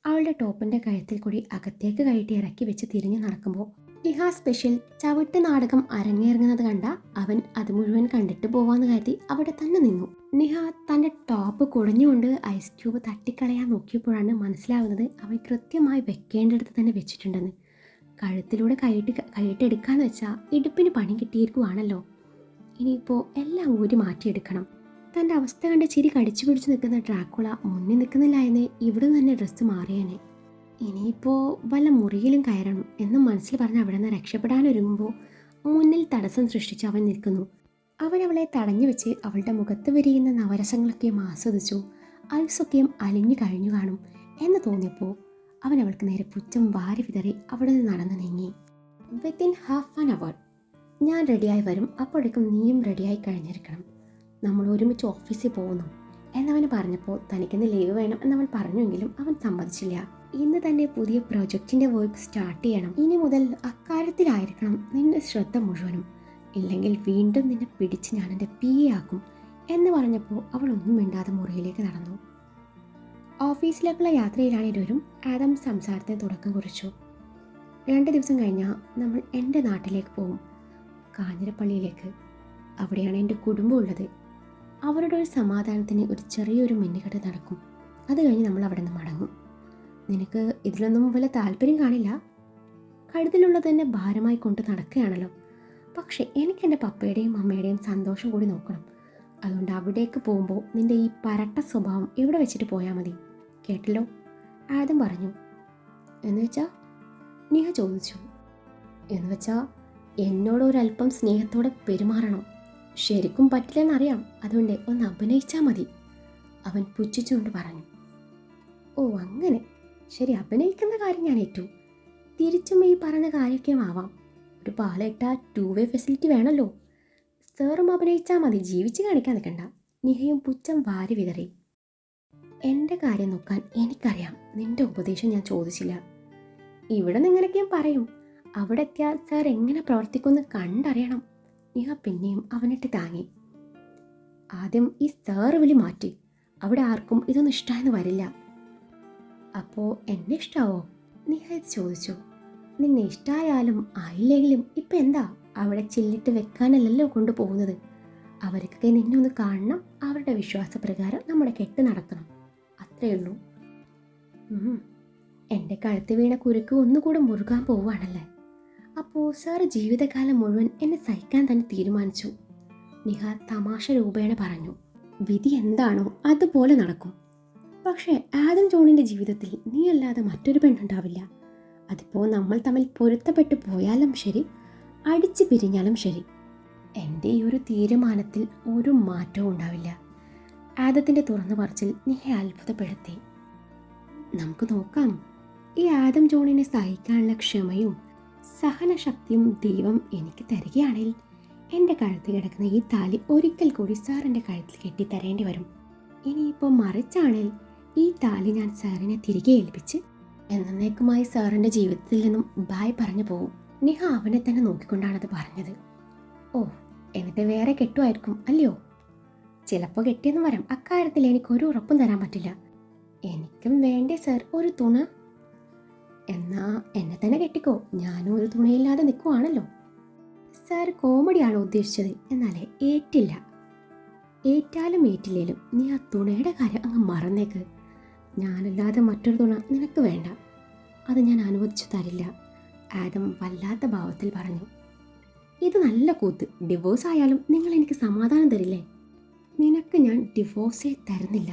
അവളുടെ ടോപ്പിൻ്റെ കഴുത്തിൽ കൂടി അകത്തേക്ക് കയറ്റി ഇറക്കി വെച്ച് തിരിഞ്ഞു നടക്കുമ്പോൾ നിഹ സ്പെഷ്യൽ ചവിട്ട് നാടകം അരങ്ങേറുന്നത് കണ്ട അവൻ അത് മുഴുവൻ കണ്ടിട്ട് പോവാന്ന് കരുതി അവിടെ തന്നെ നിന്നു. നിഹ തൻ്റെ ടോപ്പ് കുടഞ്ഞുകൊണ്ട് ഐസ് ക്യൂബ് തട്ടിക്കളയാൻ നോക്കിയപ്പോഴാണ് മനസ്സിലാവുന്നത് അവൻ കൃത്യമായി വെക്കേണ്ടടുത്ത് തന്നെ വെച്ചിട്ടുണ്ടെന്ന്. കഴുത്തിലൂടെ കൈയിട്ടെടുക്കാന്ന് വെച്ചാൽ ഇടുപ്പിന് പണി കിട്ടിയിരിക്കുവാണല്ലോ. ഇനിയിപ്പോൾ എല്ലാം ഊരി മാറ്റിയെടുക്കണം. തൻ്റെ അവസ്ഥ കണ്ട് ചിരി കടിച്ചു പിടിച്ച് നിൽക്കുന്ന ഡ്രാക്കുള മുന്നിൽ നിൽക്കുന്നില്ല എന്ന് ഇവിടെ തന്നെ ഡ്രസ്സ് മാറിയേനെ. ഇനിയിപ്പോൾ വല്ല മുറിയിലും കയറണം എന്നും മനസ്സിൽ പറഞ്ഞ് അവിടെ നിന്ന് രക്ഷപ്പെടാനൊരുങ്ങുമ്പോൾ മുന്നിൽ തടസ്സം സൃഷ്ടിച്ച് അവൻ നിൽക്കുന്നു. അവൻ അവളെ തടഞ്ഞു വെച്ച് അവളുടെ മുഖത്ത് വിരിയുന്ന നവരസങ്ങളൊക്കെയും ആസ്വദിച്ചു. ഐസൊക്കെയും അലിഞ്ഞു കഴിഞ്ഞു കാണും എന്ന് തോന്നിയപ്പോൾ അവൻ അവൾക്ക് നേരെ പുച്ഛം വാരി വിതറി അവിടെ നിന്ന് നടന്നു നീങ്ങി. വിത്തിൻ ഹാഫ് ആൻ അവർ ഞാൻ റെഡിയായി വരും, അപ്പോഴേക്കും നീയും റെഡിയായി കഴിഞ്ഞിരിക്കണം. നമ്മൾ ഒരുമിച്ച് ഓഫീസിൽ പോകുന്നു എന്നവന് പറഞ്ഞപ്പോൾ തനിക്കിന്ന് ലീവ് വേണം എന്നവൻ പറഞ്ഞുവെങ്കിലും അവൻ സമ്മതിച്ചില്ല. ഇന്ന് തന്നെ പുതിയ പ്രൊജക്റ്റിൻ്റെ വർക്ക് സ്റ്റാർട്ട് ചെയ്യണം. ഇനി മുതൽ അക്കാര്യത്തിലായിരിക്കണം നിന്റെ ശ്രദ്ധ മുഴുവനും, ഇല്ലെങ്കിൽ വീണ്ടും നിന്നെ പിടിച്ച് ഞാൻ എൻ്റെ PA ആക്കും എന്ന് പറഞ്ഞപ്പോൾ അവൾ ഒന്നും മിണ്ടാതെ മുറിയിലേക്ക് നടന്നു. ഓഫീസിലേക്കുള്ള യാത്രയിലാണ് ഇരുവരും. ആദം സംസാരത്തിന് തുടക്കം കുറിച്ചു. 2 ദിവസം കഴിഞ്ഞാൽ നമ്മൾ എൻ്റെ നാട്ടിലേക്ക് പോകും, കാഞ്ഞിരപ്പള്ളിയിലേക്ക്. അവിടെയാണ് എൻ്റെ കുടുംബം ഉള്ളത്. അവരുടെ ഒരു സമാധാനത്തിന് ഒരു ചെറിയൊരു മിന്നുകെട്ട് നടക്കും. അത് കഴിഞ്ഞ് നമ്മൾ അവിടെ നിന്ന് മടങ്ങും. നിനക്ക് ഇതിലൊന്നും വലിയ താല്പര്യം കാണില്ല. കഴുതിലുള്ളത് തന്നെ ഭാരമായി കൊണ്ട് നടക്കുകയാണല്ലോ. പക്ഷേ എനിക്ക് എൻ്റെ പപ്പയുടെയും അമ്മയുടെയും സന്തോഷം കൂടി നോക്കണം. അതുകൊണ്ട് അവിടേക്ക് പോകുമ്പോൾ നിൻ്റെ ഈ പരട്ട സ്വഭാവം ഇവിടെ വെച്ചിട്ട് പോയാൽ മതി, കേട്ടല്ലോ? ആദം പറഞ്ഞു. എന്ന് വെച്ചാ? നിഹ ചോദിച്ചു. എന്ന് വെച്ചാൽ എന്നോടൊരല്പം സ്നേഹത്തോടെ പെരുമാറണം. ശരിക്കും പറ്റില്ലെന്നറിയാം, അതുകൊണ്ട് ഒന്ന് അഭിനയിച്ചാൽ മതി, അവൻ പുച്ഛിച്ചുകൊണ്ട് പറഞ്ഞു. ഓ അങ്ങനെ, ശരി, അഭിനയിക്കുന്ന കാര്യം ഞാൻ ഏറ്റു. തിരിച്ചും ഈ പറഞ്ഞ കാര്യമൊക്കെ ആവാം. ഒരു പാലിട്ട 2 വേ ഫെസിലിറ്റി വേണമല്ലോ. സാറും അഭിനയിച്ചാൽ മതി, ജീവിച്ച് കാണിക്കാൻ നിൽക്കണ്ട. നിഹയും പുച്ഛം വാരി വിതറി. എൻ്റെ കാര്യം നോക്കാൻ എനിക്കറിയാം, നിന്റെ ഉപദേശം ഞാൻ ചോദിച്ചില്ല. ഇവിടെ നിന്ന് ഇങ്ങനെയൊക്കെയും പറയും, അവിടെ എത്തിയാൽ സാർ എങ്ങനെ പ്രവർത്തിക്കുമെന്ന് കണ്ടറിയണം. നിഹ പിന്നെയും അവനിട്ട് താങ്ങി. ആദ്യം ഈ സാറ് വിളി മാറ്റി. അവിടെ ആർക്കും ഇതൊന്നും ഇഷ്ടമായെന്ന് വരില്ല. അപ്പോൾ എന്നെ ഇഷ്ടാവോ? നിഹ ചോദിച്ചു. നിന്നെ ഇഷ്ടമായാലും ആയില്ലെങ്കിലും ഇപ്പം എന്താ, അവിടെ ചില്ലിട്ട് വെക്കാനല്ലല്ലോ കൊണ്ടുപോകുന്നത്. അവർക്കൊക്കെ നിന്നെ ഒന്ന് കാണണം, അവരുടെ വിശ്വാസപ്രകാരം നമ്മുടെ കെട്ട് നടത്തണം, അത്രയേ ഉള്ളൂ. എൻ്റെ കഴുത്ത് വീണ കുരുക്ക് ഒന്നുകൂടെ മുറുകാൻ പോവുകയാണല്ലേ. അപ്പോൾ സാർ ജീവിതകാലം മുഴുവൻ എന്നെ സഹിക്കാൻ തന്നെ തീരുമാനിച്ചു. നിഹ തമാശ രൂപേണ പറഞ്ഞു. വിധി എന്താണോ അതുപോലെ നടക്കും. പക്ഷേ ആദം ജോണിൻ്റെ ജീവിതത്തിൽ നീ അല്ലാതെ മറ്റൊരു പെണ്ണുണ്ടാവില്ല. അതിപ്പോൾ നമ്മൾ തമ്മിൽ പൊരുത്തപ്പെട്ടു പോയാലും ശരി, അടിച്ചു പിരിഞ്ഞാലും ശരി, എൻ്റെ ഈ ഒരു തീരുമാനത്തിൽ ഒരു മാറ്റവും ഉണ്ടാവില്ല. ആദത്തിൻ്റെ തുറന്നു പറച്ചിൽ നിഹയെ അത്ഭുതപ്പെടുത്തി. നമുക്ക് നോക്കാം. ഈ ആദം ജോണിനെ സഹിക്കാനുള്ള ക്ഷമയും സഹനശക്തിയും ദൈവം എനിക്ക് തരികയാണെങ്കിൽ എൻ്റെ കഴുത്തിൽ കിടക്കുന്ന ഈ താലി ഒരിക്കൽ കൂടി സാറിൻ്റെ കഴുത്തിൽ കെട്ടിത്തരേണ്ടി വരും. ഇനിയിപ്പോൾ മറിച്ചാണെങ്കിൽ ഈ താലി ഞാൻ സാറിനെ തിരികെ ഏൽപ്പിച്ച് എന്നേക്കുമായി സാറിൻ്റെ ജീവിതത്തിൽ നിന്നും ബായ് പറഞ്ഞു പോവും. നിഹ അവനെ തന്നെ നോക്കിക്കൊണ്ടാണത് പറഞ്ഞത്. ഓ, എന്നിട്ട് വേറെ കെട്ടുമായിരിക്കും അല്ലയോ? ചിലപ്പോൾ കെട്ടിയെന്ന് വരാം. അക്കാര്യത്തിൽ എനിക്കൊരു ഉറപ്പും തരാൻ പറ്റില്ല. എനിക്കും വേണ്ടേ സാർ ഒരു തുണ? എന്നാ എന്നെ തന്നെ കെട്ടിക്കോ, ഞാനും ഒരു തുണയില്ലാതെ നിൽക്കുവാണല്ലോ. സാർ കോമഡിയാണോ ഉദ്ദേശിച്ചത്? എന്നാലേ ഏറ്റില്ല. ഏറ്റാലും ഏറ്റില്ലേലും നീ ആ തുണയുടെ കാര്യം അങ്ങ് മറന്നേക്ക്. ഞാനല്ലാതെ മറ്റൊരു തുണ നിനക്ക് വേണ്ട. അത് ഞാൻ അനുവദിച്ചു തരില്ല, ആദം വല്ലാത്ത ഭാവത്തിൽ പറഞ്ഞു. ഇത് നല്ല കൂത്ത്. ഡിവോഴ്സ് ആയാലും നിങ്ങൾ എനിക്ക് സമാധാനം തരില്ലേ? നിനക്ക് ഞാൻ ഡിവോഴ്സേ തരുന്നില്ല.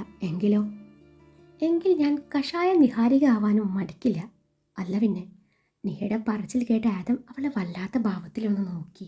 എങ്കിൽ ഞാൻ കഷായ നിഹാരിക ആവാനും മടിക്കില്ല. അല്ല പിന്നെ. നിഹയുടെ പറച്ചിൽ കേട്ട ആദം അവളെ വല്ലാത്ത ഭാവത്തിലൊന്ന് നോക്കി.